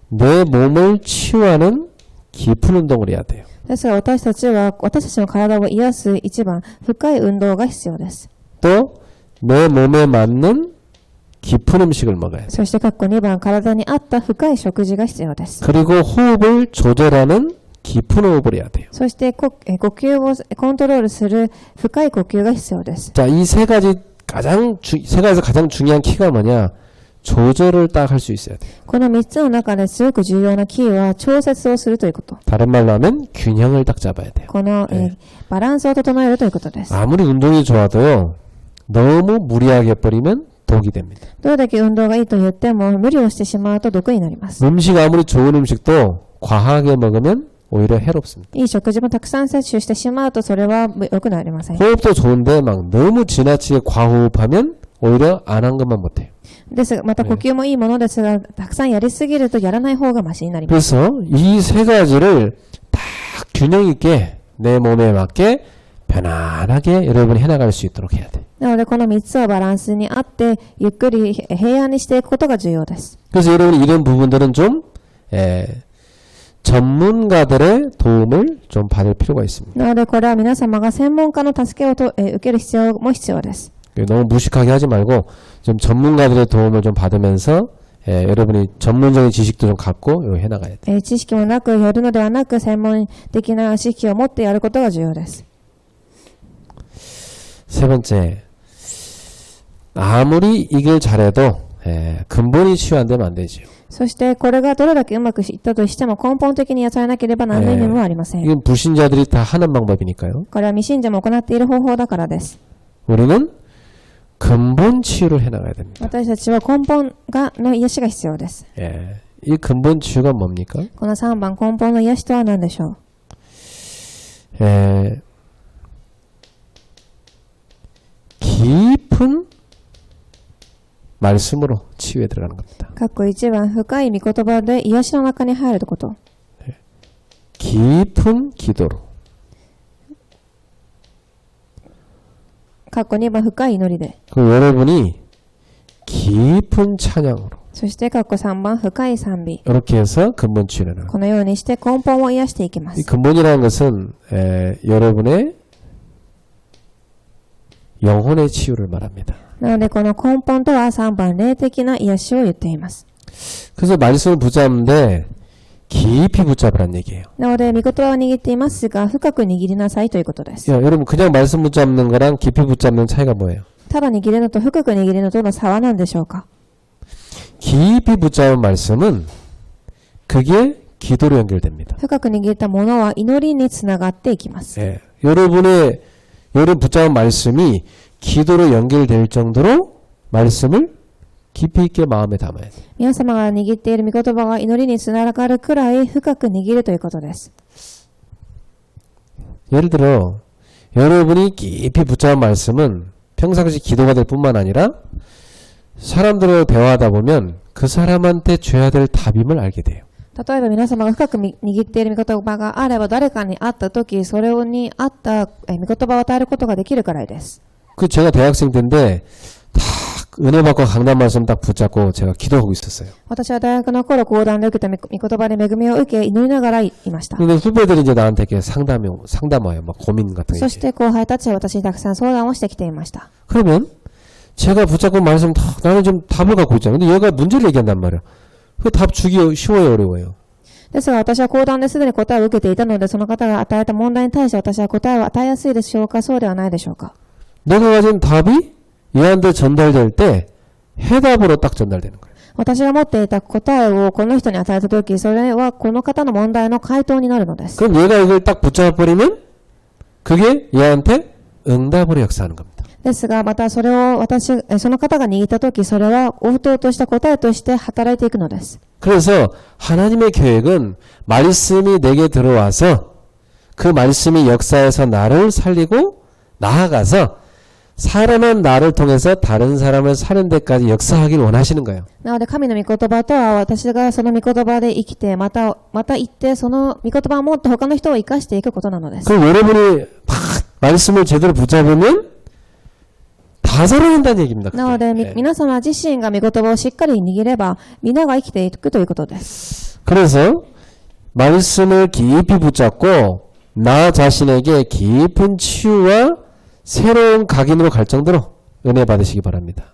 내 몸을 치유하는 깊은 운동을 해야 돼요. ですが私たちは私たちの体を癒す一番深い運動が必要です。 또 내 몸에 맞는 깊은 음식을 먹어야 돼요. そして括弧2番、体に合った深い食事が必要です。 그리고 호흡을 조절하는 깊은 호흡을 해야 돼요. そして呼吸をコントロールする深い呼吸が必要です。 자, 이 세 가지에서 가장 중요한 키가 뭐냐? 조절을 딱 할 수 있어야 돼요. この3つの中ですごく重要なキーは調節をするということ。 다른 말로 하면 균형을 딱 잡아야 돼요. この、バランスを整えるということです。 아무리 운동이 좋아도요. 너무 무리하게 버리면 독이 됩니다. どれだけ運動がいいと言っても無理をしてしまうと毒になります。 음식 아무리 좋은 음식도 과하게 먹으면 오히려 해롭습니다. いい食事もたくさん摂取してしまうとそれは良くなりません。 호흡도 좋은데 막 너무 지나치게 과호흡하면 오히려 안 한 것만 못해요. ですがまた呼吸もいいものですが、たくさんやりすぎるとやらない方がマシになります。 그래서 이 세 가지를 딱 균형 있게 내 몸에 맞게 편안하게 여러분이 해나갈 수 있도록 해야 돼. なのでこの3つはバランスにあってゆっくり平安にしていくことが重要です。 그래서 여러분이 이런 부분들은 좀 전문가들의 도움을 좀 받을 필요가 있습니다. なのでこれは皆様が専門家の助けを受ける必要も必要です。 너무 무식하게 하지 말고 좀 전문가들의 도움을 좀 받으면서 여러분이 전문적인 지식도 좀 갖고 해나가야 돼요. 知識もなくやるのではなく専門的な知識を持ってやることが重要です。 세 번째, 아무리 이걸 잘해도 근본이 치유 안 되면 안 되죠. そしてこれがどれだけうまくいったとしても根本的にやらなければ何の意味もありません。 이건 불신자들이 다 하는 방법이니까요. これは未信者も行っている方法だからです。 우리는 근본 치유를 해나가야 됩니다. 私たちは根本の癒しが必要です。 이 근본 치유가 뭡니까? この3番根本の癒しとは何でしょう。 깊은 말씀으로 치유에 들어가는 겁니다. 括弧1番深い御言葉で癒しの中に入ること。 깊은 기도로 括弧2番深い祈りで。 그 여러분이 깊은 찬양으로 そして括弧3番深い賛美。 이렇게 해서 근본 치유를 하는 このようにして根本を癒していきま 이 す。 근본이라는 것은 여러분의 영혼의 치유를 말합니다. なのでこの根本とは3番霊的な癒しを言っています。 그래서 말씀을 붙잡는데 깊이 붙잡으란 얘기예요. なので御言葉を握っていますが深く握りなさいということです。 여러분 그냥 말씀 붙잡는 거랑 깊이 붙잡는 차이가 뭐예요? ただ握るのと深く握るのとの差は何でしょうか。 깊이 붙잡은 말씀은 그게 기도로 연결됩니다. 深く握ったものは祈りにつながっていきます。 여러분 붙잡은 말씀이 기도로 연결될 정도로 말씀을 깊이 있게 마음에 담아야 돼요. 皆様が握っている御言葉が祈りにつながるくらい深く握るということです。 예를 들어 여러분이 깊이 붙잡은 말씀은 평상시 기도가 될 뿐만 아니라 사람들과 대화하다 보면 그 사람한테 줘야 될 답임을 알게 돼요. 例えば皆様が深く握っている御言葉があれば誰かに会った時それに合った御言葉を与えることができるからです。 제가 대학생 때인데 은혜 받고 강단 말씀 딱 붙잡고 제가 기도하고 있었어요. 私は大学の頃講談で受けた御言葉で恵みを受け祈りながらいました。 근데 후배들이 이제 나한테 이렇게 상담 와요. 막 고민 같은 게. そして後輩たちは私にたくさん相談をしてきていました。 그러면 제가 붙잡고 말씀 나는 좀 답을 갖고 있잖아요. 근데 얘가 문제를 얘기한단 말이야. 그 답 주기 쉬워요, 어려워요? ですが私は講談ですでに答えを受けていたので、その方が与えた問題に対して私は答えを与えやすいでしょうか、そうではないでしょうか。 내가 가진 답이 얘한테 전달될 때 해답으로 딱 전달되는 거예요. 私が持っていた答えをこの人に与えたとき、それはこの方の問題の回答になるのです。 그럼 얘가 이걸 딱 붙잡아버리면 그게 얘한테 응답으로 역사하는 겁니다. ですが、またそれをその方が握ったとき、それは応答とした答えとして働いていくのです。 그래서 하나님의 계획은 말씀이 내게 들어와서 그 말씀이 역사해서 나를 살리고 나아가서 사람은 나를 통해서 다른 사람을 사는 데까지 역사하길 원하시는 거예요. なので神の御言葉とは、私がその御言葉で生きて、また言って、その御言葉を持って他の人を生かしていくことなのです。 그럼 여러분이 막 말씀을 제대로 붙잡으면 다 살아난다는 얘기입니다. なので、 그게. 皆様自身が御言葉をしっかり握れば、皆が生きていくということです。 그래서 말씀을 깊이 붙잡고 나 자신에게 깊은 치유와 새로운 각인으로 갈 정도로 은혜 받으시기 바랍니다.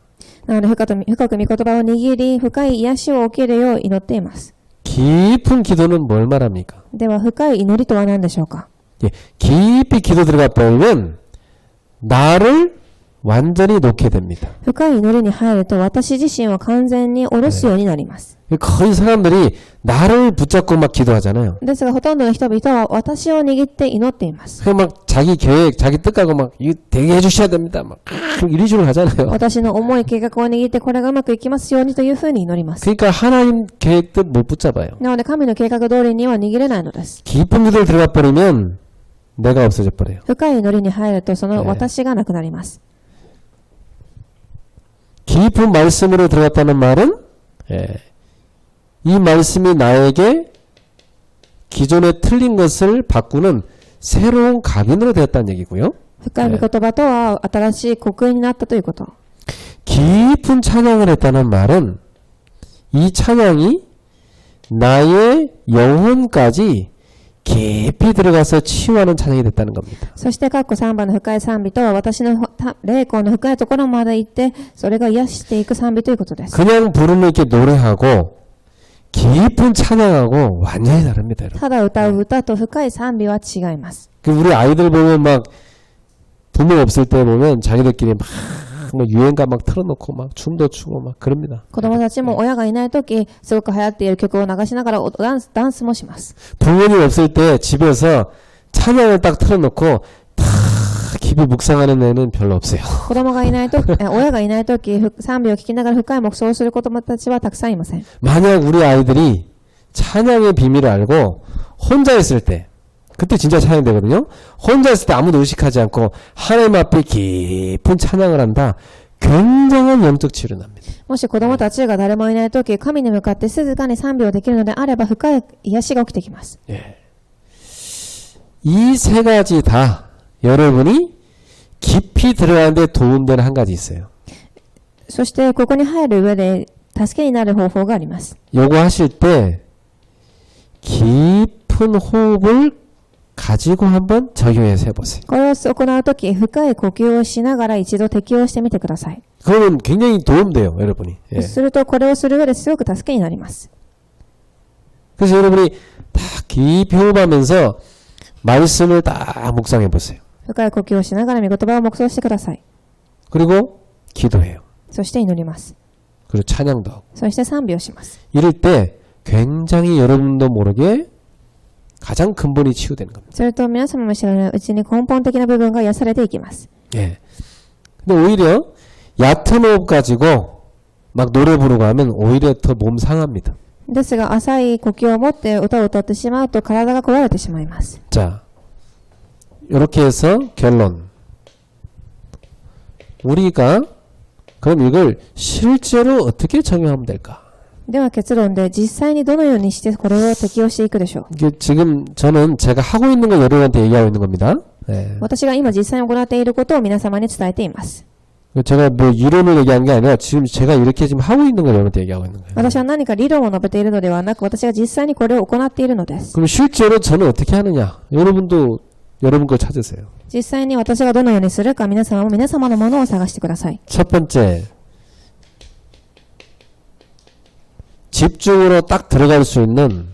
なので深く御言葉を握り、深い癒しを受けるよう祈っています。 깊은 기도는 뭘 말합니까? では、深い祈りとは何でしょうか。 예, 깊이 기도 들어가 버리면 나를 완전히 놓게 됩니다. 深い祈りに入ると、私自身を完全に下ろすようになります。 거의 사람들이 나를 붙잡고 막 기도하잖아요. ですが、ほとんどの人々は私を握って祈っています。 그 막 자기 계획, 자기 뜻하고 막 이거 되게 해주셔야 됩니다. 막 이리 저리 하잖아요. 私の重い計画を握って、これがうまくいきますようにというふうに祈ります。 그러니까 하나님 계획도 못 붙잡아요. なので、神の計画通りには握れないのです。 깊은 기도를 들어가 버리면 내가 없어져 버려요. 深い祈りに入ると、その私がなくなります。 깊은 말씀으로 들어갔다는 말은 이 말씀이 나에게 기존에 틀린 것을 바꾸는 새로운 각인으로 되었다는 얘기고요. 深い御言葉とは、新しい刻印になったということ。 깊은 찬양을 했다는 말은 이 찬양이 나의 영혼까지 깊이 들어가서 치유하는 찬양이 됐다는 겁니다. そして、括弧3番の深い賛美とは、私の霊魂の深いところまで行って、それが癒していく賛美ということです。 그냥 부르는 이렇게 노래하고 깊은 찬양하고 완전히 다릅니다. 여러분. ただ歌う歌と深い賛美は違います。 그 우리 아이들 보면 막 부모 없을 때 보면 자기들끼리 막 유행가 막 틀어놓고 막 춤도 추고 막 그럽니다. 子供たちも親がいないとき、すごく流行っている曲を流しながらダンスもします。 부모님 없을 때 집에서 찬양을 딱 틀어놓고 다 깊이 묵상하는 애는 별로 없어요. 子供がいないと親がいないとき、賛美を聞きながら深い黙想をする子供たちはたくさんいません。 만약 우리 아이들이 찬양의 비밀을 알고 혼자 있을 때 그때 진짜 찬양 되거든요. 혼자 있을 때 아무도 의식하지 않고 하나님 앞에 깊은 찬양을 한다. 굉장한 영적 치유를 납니다. もし子供たちが誰もいないとき、神に向かって静かに賛美をできるのであれば、深い癒しが起きてきます。 이 세 가지 다 여러분이 깊이 들어가는데 도움되는 한 가지 있어요. そして、ここに入る上で助けになる方法があります。 요거 하실 때 깊은 호흡을 가지고 한번 적용해서 해보세요. これを行うとき、深い呼吸をしながら一度適応してみてください。 그러면 굉장히 도움돼요, 여러분이. 예. すると、これをする上ですごく助けになります。 그래서 여러분이 딱 깊이 호흡하면서 말씀을 딱 묵상해 보세요. 深い呼吸をしながら御言葉を黙想してください。 그리고 기도해요. そして祈ります。 그리고 찬양도 하고. そして賛美をします。 이럴 때 굉장히 여러분도 모르게 가장 근본이 치유되는 겁니다. すると皆様も知らないうちに根本的な部分が癒されていきます。 예. 근데 오히려 얕은 호흡 가지고 막 노래 부르고 하면 오히려 더 몸 상합니다. ですが、浅い呼吸を持って歌を歌ってしまうと体が壊れてしまいます。 자, 이렇게 해서 결론. 우리가 그럼 이걸 실제로 어떻게 적용하면 될까? では結論で、実際にどのようにしてこれを適用していくでしょう。 이게 지금 저는 제가 하고 있는 거 여러분한테 얘기하고 있는 겁니다. 예. 私が今実際に行っていることを皆様に伝えています。 제가 뭐 이론을 얘기한 게 아니라 지금 제가 이렇게 지금 하고 있는 걸 여러분한테 얘기하고 있는 거예요. 私は何か理論を述べているのではなく、私が実際にこれを行っているのです。 그럼 실제로 저는 어떻게 하느냐? 여러분도 여러분 거 찾으세요. 実際に私がどのようにするか、皆様も皆様のものを探してください。 첫 번째, 집중으로 딱 들어갈 수 있는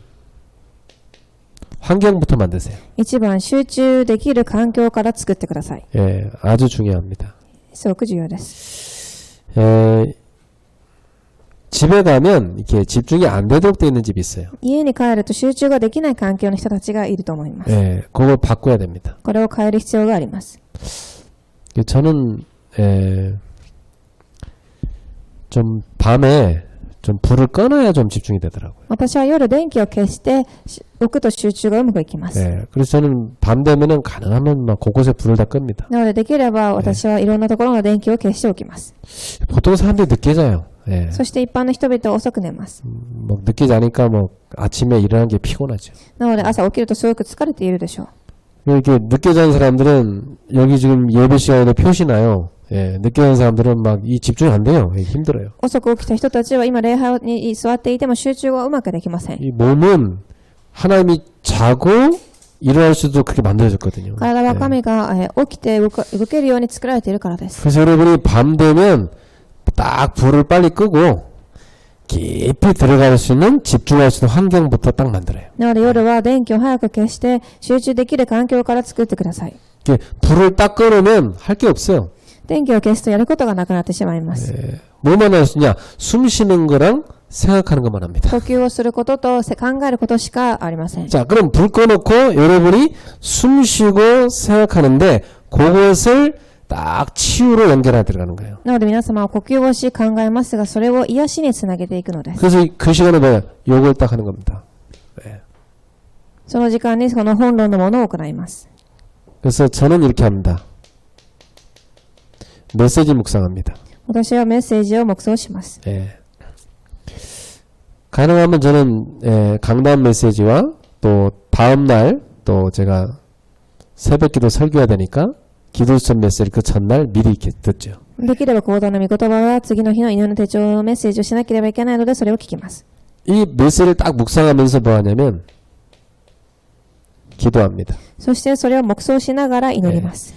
환경부터 만드세요. 一番集中できる環境から作ってください。 예, 아주 중요합니다. すごく重要です。 집에 가면 이렇게 집중이 안 되도록 되어 있는 집이 있어요. 家に帰ると集中ができない環境の人たちがいると思います。 예, 그걸 바꿔야 됩니다. これを変える必要があります。 저는 좀 밤에 좀 불을 꺼놔야 좀 집중이 되더라고요. 私は夜電気を消しておくと集中がうまくいきます。 예, 그래서 저는 밤 되면은 가능하면 막 곳곳에 불을 다 끕니다. なのでできれば私はいろんなところの電気を消しておきます。 보통 사람들이 늦게 자요. 예. そして一般の人々は遅く寝ます。 뭐 늦게 자니까 뭐 아침에 일어나는 게 피곤하죠. なので朝起きるとすごく疲れているでしょう。 이렇게 늦게 자는 사람들은 여기 지금 예배 시간에도 표시나요. 예, 늦게 자는 사람들은 막 이 집중이 안 돼요. 예, 힘들어요. 遅く起きた人たちは今礼拝に座っていても集中がうまくできません。 이 몸은 하나님이 자고 일어날 수도 그렇게 만들어졌거든요. 体は 예. 神が起きて動けるように作られているからです。 그래서 여러분이 밤 되면 딱 불을 빨리 끄고 깊이 들어갈 수 있는 집중할 수 있는 환경부터 딱 만들어요. なので夜は電気を早く消して集中できる環境から作ってください。 이렇게 불을 딱 꺼놓으면 할 게 없어요. 電気を消すとやることがなくなってしまいます。 예. 뭐만 할 수 있냐? 숨 쉬는 거랑 생각하는 것만 합니다. 呼吸をすることと考えることしかありません。 자, 그럼 불 꺼놓고 여러분이 숨 쉬고 생각하는데 그것을 딱 치유로 연결해 들어가는 거예요. なので皆様は呼吸をし考えますが、それを癒しにつなげていくのです。 그래서 그 시간에 뭐야? 요걸 딱 하는 겁니다. 예. その時間にこの本論のものを行います。 그래서 저는 이렇게 합니다. 메시지 묵상합니다. 私はメッセージを黙想します。 예. 가능하면 저는 강단 메시지와 또 다음날 또 제가 새벽기도 설교해야 되니까 기도수업 메시지 그 전날 미리 이렇게 듣죠. できれば講談の御言葉は次の日の祈りの手帳のメッセージをしなければいけないのでそれを聞きます。 이 메시지를 딱 묵상하면서 뭐 하냐면 기도합니다. そしてそれを黙想しながら祈ります。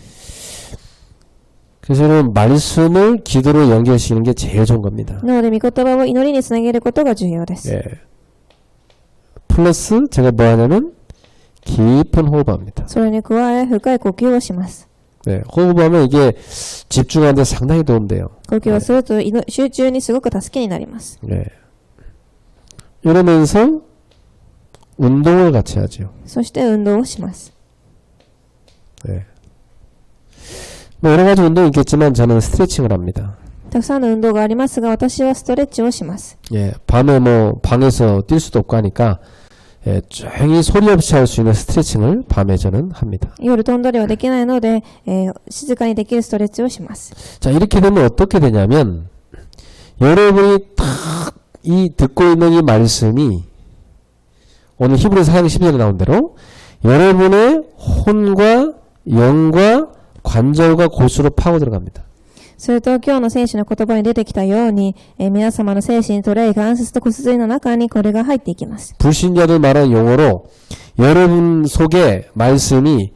그래서 저는 말씀을 기도로 연결시키는 게 제일 좋은 겁니다. なので御言葉を祈りにつなげることが重要です。 예. 플러스 제가 뭐 하냐면 깊은 호흡합니다. それに加え深い呼吸をします。 네, 호흡하면 이게 집중하는데 상당히 도움돼요. 呼吸をすると集中にすごく助けになります。 네. 이러면서 운동을 같이 하죠. そして運動をします。 네. 뭐 여러 가지 운동이 있겠지만 저는 스트레칭을 합니다. たくさんの運動がありますが、私はストレッチをします。 예, 밤에 뭐 방에서 뛸 수도 없고 하니까 예, 조용히 소리 없이 할 수 있는 스트레칭을 밤에 저는 합니다. 夜飛んだりはできないので、静かにできるストレッチをします。 자, 이렇게 되면 어떻게 되냐면 여러분이 딱 이 듣고 있는 이 말씀이 오늘 히브리서 4장 12절에 나온 대로 여러분의 혼과 영과 관절과 골수로 파고 들어갑니다. すると今日の聖書の言葉に出てきたように、皆様の精神と霊、関節と骨髄の中にこれが入っていきます。 불신자들 말하는 용어로 여러분 속에 말씀이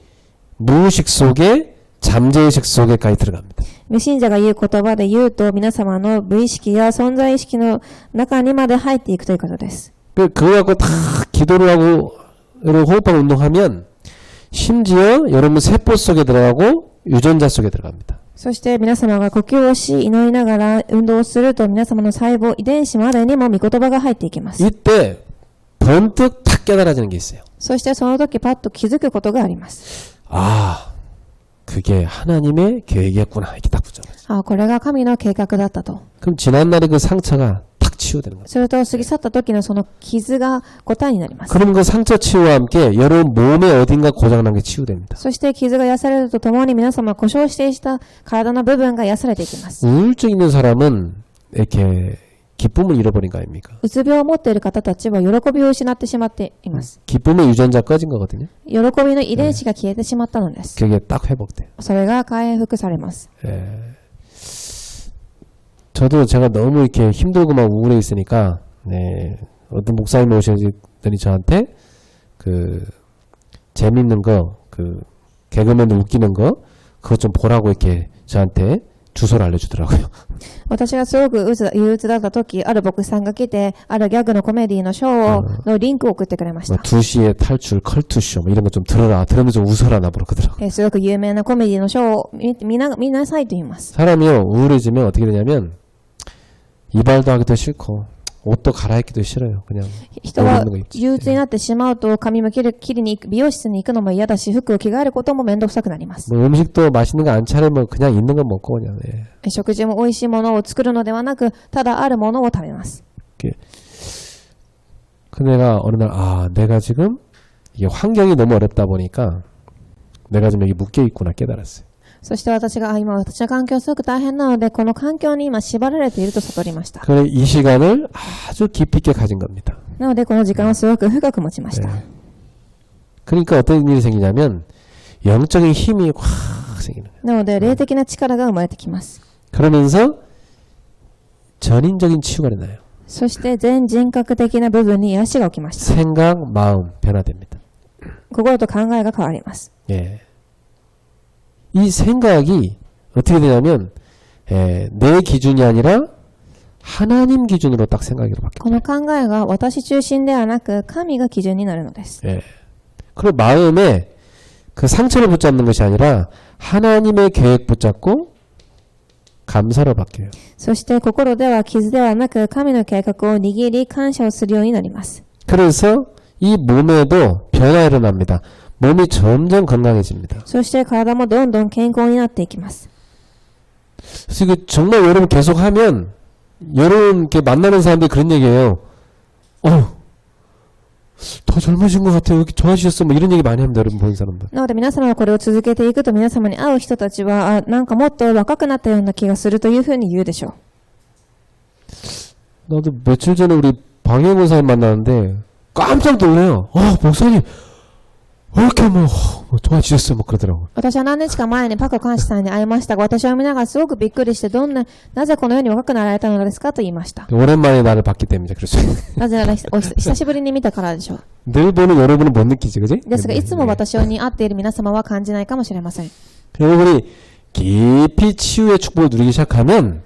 무의식 속에 잠재의식 속에까지 들어갑니다. 未信者が言う言葉で言うと、皆様の無意識や存在意識の中にまで入っていくということです。 그거 갖고 다 기도를 하고 호흡하고 운동하면 심지어 여러분 세포 속에 들어가고 유전자 속에 들어갑니다. そして皆様が呼吸をし、祈りながら運動をすると、皆様の細胞、遺伝子までにも御言葉が入っていきます。 이때 번뜩 탁 깨달아지는 게 있어요. そしてその時パッと気づくことがあります。 아, 그게 하나님의 계획이었구나. 이렇게 딱 붙잖아요. これが神の計画だったと。 그럼 지난날의 그 상처가 탁 치유되는 거예요. すると過ぎ去った時のその傷が答えになります。 그럼 그 상처 치유와 함께 여러분 몸의 어딘가 고장난 게 치유됩니다. そして傷が癒されるとともに皆様故障していた体の部分が癒されていきます。 우울증 있는 사람은 이렇게 기쁨을 잃어버린 거 아닙니까? うつ病を持っている方たちは喜びを失ってしまっています。 기쁨의 유전자 꺼진 거거든요. 喜びの遺伝子が消えてしまったのです。 그게 딱 회복돼요. それが回復されます。 예. 저도 제가 너무 이렇게 힘들고 막 우울해 있으니까, 네, 어떤 목사님 오시더니 저한테, 재밌는 거, 개그맨들 웃기는 거, 그것 좀 보라고 이렇게 저한테 주소를 알려주더라고요. 私がすごく憂鬱だった時、ある牧師さんが来て、あるギャグのコメディのショーのリンクを送ってくれまし 뭐 た。 2시에 탈출 컬투쇼, 뭐 이런 거 좀 들어라. 들으면 좀 웃어라. 나보러 그러더라고요. すごく有名なコメディのショーを見なさいと言います。 사람이요, 우울해지면 어떻게 되냐면, 이발도 하기도 싫고, 옷도 갈아입기도 싫어요. 그냥, 人は 어울리는 거 입지. 憂鬱になってしまうと、髪も切りに行く、美容室に行くのも嫌だし、服を着替えることもめんどくさくなります。 뭐 음식도 맛있는 거 안 차리면 그냥 있는 거 먹고 그냥, 예. 食事も美味しいものを作るのではなく、ただあるものを食べます。 그 내가 어느 날, 내가 지금 이게 환경이 너무 어렵다 보니까 내가 지금 여기 묶여 있구나 깨달았어요. そして私が、今私の環境すごく大変なので、この環境に今縛られていると悟りました。 그래 이 시간을 아주 깊이 있게 가진 겁니다. なので、この時間をすごく深く持ちました。 그러니까 어떤 일이 생기냐면 영적인 힘이 확 생기는 거예요. なので、霊的な力が生まれてきます。 그러면서 전인적인 치유가 일어나요. そして全人格的な部分に癒しが起きました。 생각, 마음 변화됩니다. 心と考えが変わります。 예. 이 생각이 어떻게 되냐면 내 기준이 아니라 하나님 기준으로 딱 생각이 바뀌어요. この考えが私中心ではなく神が基準になるのです。 예. 그리고 마음에 그 상처를 붙잡는 것이 아니라 하나님의 계획 붙잡고 감사로 바뀌어요. そして心では傷ではなく神の計画を握り感謝をするようになります。 그래서 이 몸에도 변화가 일어납니다. 몸이 점점 건강해집니다. そして体もどんどん健康になっていきます。 그래서 이거 정말 여러분 계속 하면 여러분 이렇게 만나는 사람들이 그런 얘기예요. 더 젊으신 것 같아요. 이렇게 좋아지셨어. 뭐 이런 얘기 많이 합니다. 여러분 보는 사람들. なので皆様がこれを続けていくと皆様に会う人たちは、なんかもっと若くなったような気がするというふうに言うでしょう。 나도 며칠 전에 우리 방영 권사님 만나는데 깜짝 놀래요. 목사님 왜 이렇게 뭐 좋아지셨어요. 뭐 그러더라고요. 私は何日か前にパク監視さんに会いましたが、私を見ながらすごくびっくりして、なぜこのように若くなられたのですかと言いました。 오랜만에 나를 봤기 때문에 그렇죠. なぜなら久しぶりに見たからでしょう。 늘 보는 여러분은 못 느끼지, 그지? ですが、いつも私に会っている皆様は感じないかもしれません。 여러분이 깊이 치유의 축복을 누리기 시작하면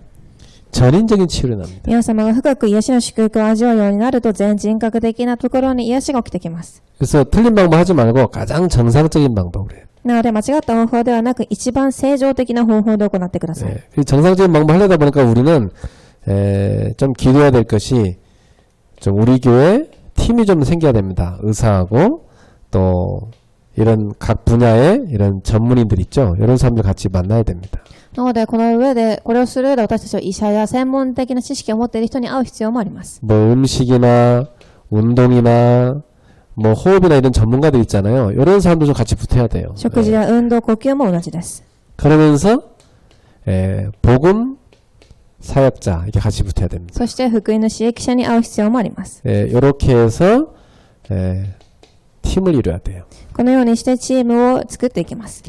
전인적인 치유를 납니다. 皆様が深く癒しの祝福を味わうようになると、全人格的なところに癒しが起きてきます。 그래서 틀린 방법 하지 말고 가장 정상적인 방법으로 해요. なので、間違った方法ではなく、一番正常的な方法で行ってください。 그 정상적인 방법 하려다 보니까 우리는 좀 기도해야 될 것이 좀 우리 교회 팀이 좀 생겨야 됩니다. 의사하고 또 이런 각 분야의 이런 전문인들 있죠. 이런 사람들 같이 만나야 됩니다. なので、この上で、これをする上で私たちは医者や専門的な知識を持っている人に会う必要もあります。 뭐 음식이나 운동이나 뭐 호흡이나 이런 전문가들 있잖아요. 이런 사람들 좀 같이 붙어야 돼요. 食事や運動、呼吸も同じです。 그러면서 복음 사역자 이렇게 같이 붙어야 됩니다. そして福音の刺激者に会う必要もあります。 이렇게 해서 팀을 이뤄야 돼요. このようにしてチームを作っていきます。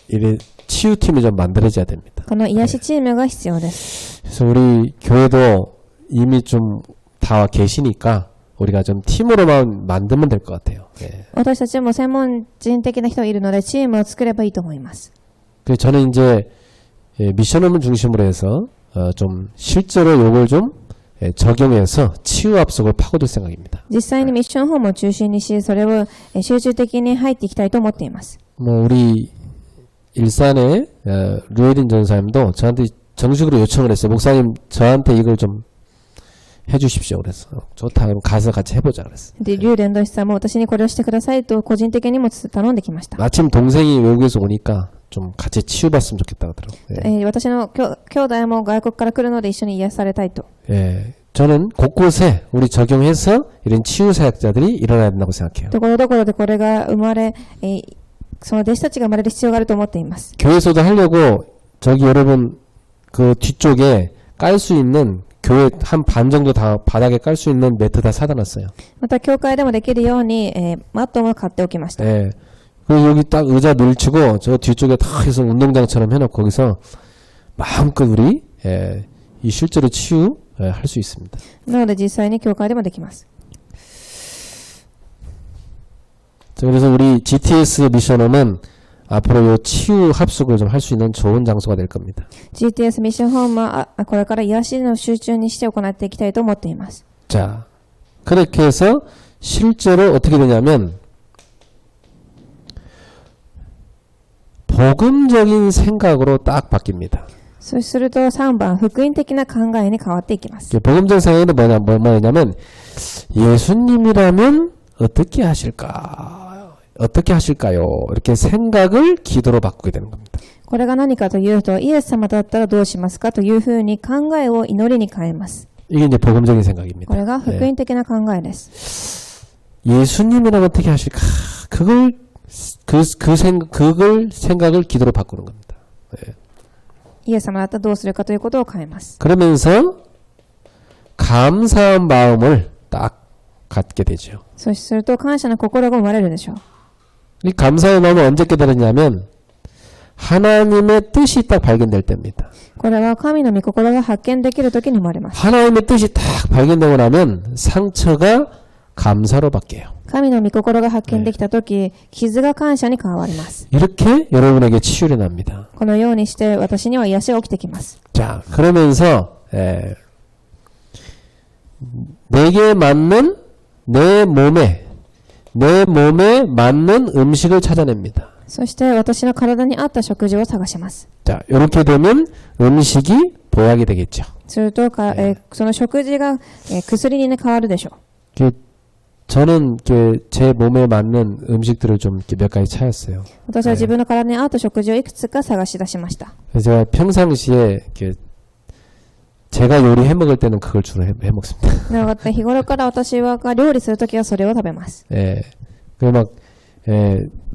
이래 치유팀이 좀 만들어져야 됩니다. この癒しチームが必要です。 그래서 우리 교회도 이미 좀 다 계시니까 우리가 좀 팀으로만 만들면 될 것 같아요. 私たちも専門人的な人がいるのでチームを作ればいいと思います。 그래서 저는 이제 미션홈을 중심으로 해서 좀 실제로 요걸 좀 적용해서 치유 압속을 파고들 생각입니다. 実際にミッションホームを中心にし、それを集中的に入っていきたいと思っています。 뭐 우리 일산의 류혜린 전사님도 저한테 정식으로 요청을 했어요. 목사님 저한테 이걸 좀 해주십시오. 그래서 좋다. 그럼 가서 같이 해보자. 그랬어. で、リュウレンドシさんも私にこれをしてくださいと個人的にも頼んできました。 마침 동생이 외국에서 오니까 좀 같이 치유받으면 좋겠다 그러더라고요. 私の兄弟も外国から来るので一緒に癒されたいと。 저는 곳곳에 우리 적용해서 이런 치유 사역자들이 일어나야 된다고 생각해요. ところどころでこれが生まれ、その弟子たちが生まれる必要があると思っています。 교회에서도 하려고 저기 여러분 그 뒤쪽에 깔 수 있는 교회 한 반 정도 다 바닥에 깔 수 있는 매트 다 사다 놨어요. また教会でもできるように、マットも買っておきました。 그리고 여기 딱 의자 늘치고 저 뒤쪽에 다 해서 운동장처럼 해놓고 거기서 마음껏 우리 이 실제로 치유할 수 있습니다. なので実際に教会でもできます。 자, 그래서 우리 GTS 미션홈은 앞으로 이 치유 합숙을 좀 할 수 있는 좋은 장소가 될 겁니다. GTS ミッションホームはこれから癒しの集中にして行っていきたいと思っています。 자, 그렇게 해서 실제로 어떻게 되냐면 복음적인 생각으로 딱 바뀝니다. そうすると3番、福音的な考えに変わっていきます。 복음적인 생각은 뭐냐면 예수님이라면 어떻게 하실까요? 이렇게 생각을 기도로 바꾸게 되는 겁니다. これが何かというと、イエス様だったらどうしますかというふうに考えを祈りに変えます。 이게 이제 복음적인 생각입니다. これが福音的な考えです。 예수님이라면 어떻게 하실까? 그걸 생각을 기도로 바꾸는 겁니다. イエス様だったらどうするかということを変えます。 그러면서 감사한 마음을 딱 갖게 되죠. そうすると感謝の心が生まれるでしょう。 이 감사의 마음을 언제 깨달았냐면 하나님의 뜻이 딱 발견될 때입니다. これは神の御心が発見できるときに生まれます。 하나님의 뜻이 딱 발견되고 나면 상처가 감사로 바뀌어요. 神の御心が発見できたとき、傷が感謝に変わります。 이렇게 여러분에게 치유가 납니다. このようにして私には癒しが起きてきます。 자, 그러면서 내게 맞는 내 몸에 맞는 음식을 찾아냅니다. そして私の体に合った食事を探します。 자, 이렇게 되면 음식이 보약이 되겠죠. するとその食事が薬に、変わるでしょう。 저는 제 몸에 맞는 음식들을 좀 몇 가지 찾았어요. 私は自分の体に合った食事をいくつか探し出しました。 그래서 제가 평상시에 제가 요리해 먹을 때는 그걸 주로 해 먹습니다. なので日頃から私は料理するときはそれを食べます。 예.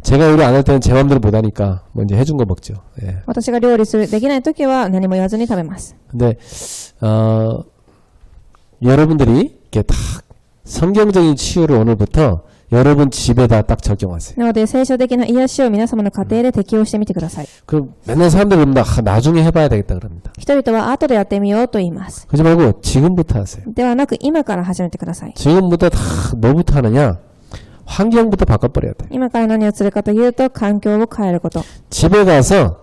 제가 요리 안 할 때는 제 맘대로 못 하니까 뭐 이제 해준 거 먹죠. 예. 私が料理できないときは何も言わずに食べます。 근데 여러분들이 이렇게 딱 성경적인 치유를 오늘부터 여러분 집에다 딱 적용하세요. なので聖書的な癒しを皆様の家庭で適用してみてください。 그럼 맨날 사람들이 그럽니다. 나중에 해봐야 되겠다 그럽니다. 人々は後でやってみようと言います。 그러지 말고 지금부터 하세요. ではなく今から始めてください。 지금부터 다 뭐부터 하느냐? 환경부터 바꿔버려야 돼. 今から何をするかというと環境を変えること。 집에 가서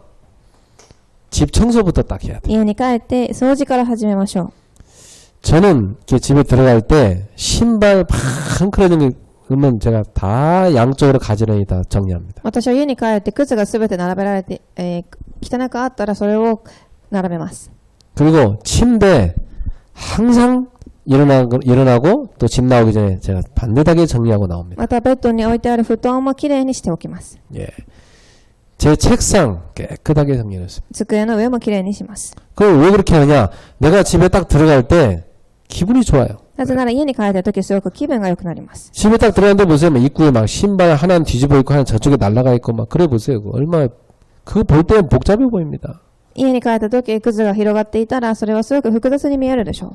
집 청소부터 딱 해야 돼. 家に帰って掃除から始めましょう。 저는 이렇게 집에 들어갈 때 신발 팡크러지는 그러면 제가 다 양쪽으로 가지런히 다 정리합니다. 私は家に帰って靴がすべて並べられて、汚くあったらそれを並べます。 그리고 침대 항상 일어나고 또 집 나오기 전에 제가 반듯하게 정리하고 나옵니다. またベッドに置いてある布団もきれいにしておきます。 예. 제 책상 깨끗하게 정리했습니다. 机の上もきれいにします。 그럼 왜 그렇게 하느냐? 내가 집에 딱 들어갈 때 기분이 좋아요. なぜなら家に帰った時すごく気分が良くなります。 집에 딱 들어갔는데 보세요. 막 입구에 막 신발 하나는 뒤집어 있고 하나는 저쪽에 날아가 있고 막 그래 보세요. 얼마나 그거 볼 때는 복잡해 보입니다. 家に帰った時靴が広がっていたらそれはすごく複雑に見えるでしょう。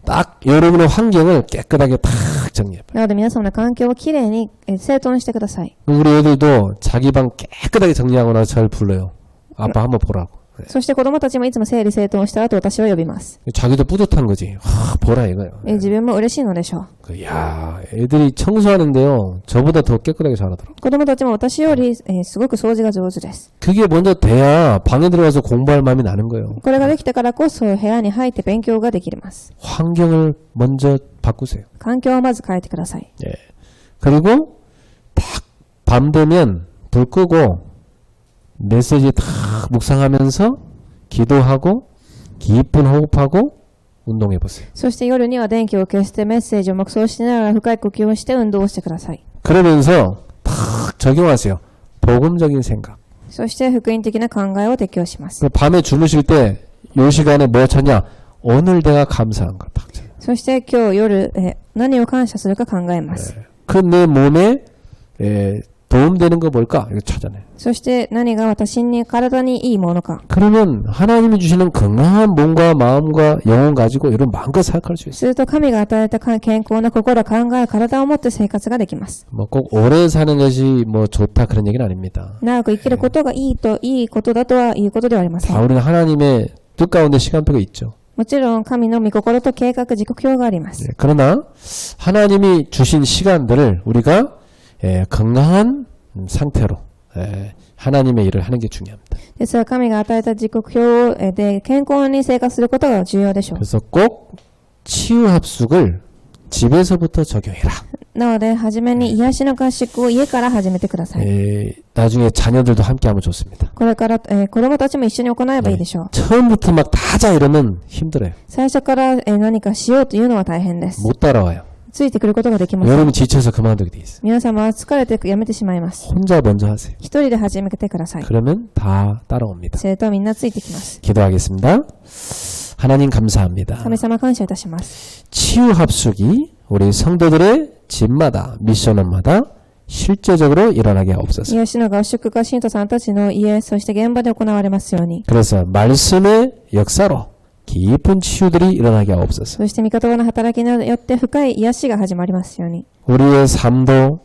딱 여러분의 환경을 깨끗하게 탁 정리해봐요. なので皆様の環境をきれいに整頓してください。 우리 애들도 자기 방 깨끗하게 정리하고 나서 저를 불러요. 아빠 한번 보라고. そして子供たちもいつも整理整頓した後私を呼びます。 자기도 뿌듯한 거지. 보라 이거요. 自分も嬉しいのでしょう。 야, 애들이 청소하는데요. 저보다 더 깨끗하게 잘하더라고. 子供たちも私より、すごく掃除が上手です。 그게 먼저 돼야 방에 들어가서 공부할 마음이 나는 거예요. これができたからこそ部屋に入って勉強ができます。 환경을 먼저 바꾸세요. 環境をまず変えてください。 예. 그리고 딱 밤 되면 불 끄고 메시지 딱 묵상하면서 기도하고 깊은 호흡하고 운동해 보세요. そして夜には電気を消してメッセージを黙想しながら深い呼吸をして運動をしてください。 그러면서 딱 적용하세요. 복음적인 생각. そして福音的な考えを適用します。 밤에 주무실 때 이 시간에 뭐 찾냐? 오늘 내가 감사한 거 딱. そして今日夜、何を感謝するか考えます。 그 내 몸에 도움되는 거 뭘까? 이거 찾아내. そして何が私に体にいいものか。 그러면 하나님이 주시는 건강한 몸과 마음과 영혼 가지고 이런 마음껏 생각할 수 있어요. すると神が与えた健康な心、考え、体を持って生活ができます。 뭐 꼭 오래 사는 것이 뭐 좋다 그런 얘기는 아닙니다. 長く生きることがいいことだとはいうことではありません。 다 우리는 하나님의 뜻 가운데 시간표가 있죠. もちろん神の御心と計画時刻表があります。 그러나 하나님이 주신 시간들을 우리가 건강한 상태로 하나님의 일을 하는 게 중요합니다. ですが神が与えた時刻表で健康に生活することが重要でしょう。 그래서 꼭 치유 합숙을 집에서부터 적용해라. なので、はじめに癒しの合宿を家から始めてください。 나중에 자녀들도 함께 하면 좋습니다. これから、子供たちも一緒に行えばいいでしょう。 처음부터 막 다 하자 이러면 힘들어요. 最初から、何かしようというのは大変です。 못 따라와요. ついてくることができません。 여러분 지쳐서 그만두게 돼 있어요. 皆様は疲れてやめてしまいます。 혼자 먼저 하세요. 一人で始めてください。 그러면 다 따라옵니다. するとみんなついてきます。 기도하겠습니다. 하나님 감사합니다. 神様感謝いたします。 치유 합숙이 우리 성도들의 집마다 미션홈마다 실제적으로 일어나게 하옵소서. 癒しの合宿が信徒さんたちの家、そして現場で行われますように。 그래서 말씀의 역사로 깊은 치유들이 일어나게 하옵소서. そして御言葉の働きによって深い癒しが始まりますように。 우리의 삶도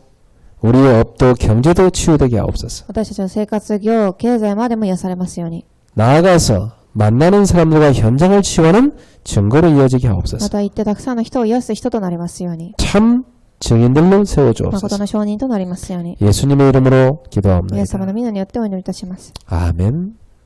우리의 업도 경제도 치유되게 하옵소서. 私たちの生活業、経済までも癒されますように。 나아가서 만나는 사람들과 현장을 치유하는 증거로 이어지게 ま 하옵소서. た行ってたくさんの人を癒す人となりますように。 참 증인들로 誠 세워주옵소서. の証人となりますように。 예수님의 이름으로 イエス様 기도합니다. の皆によってお祈りいたします。 아멘.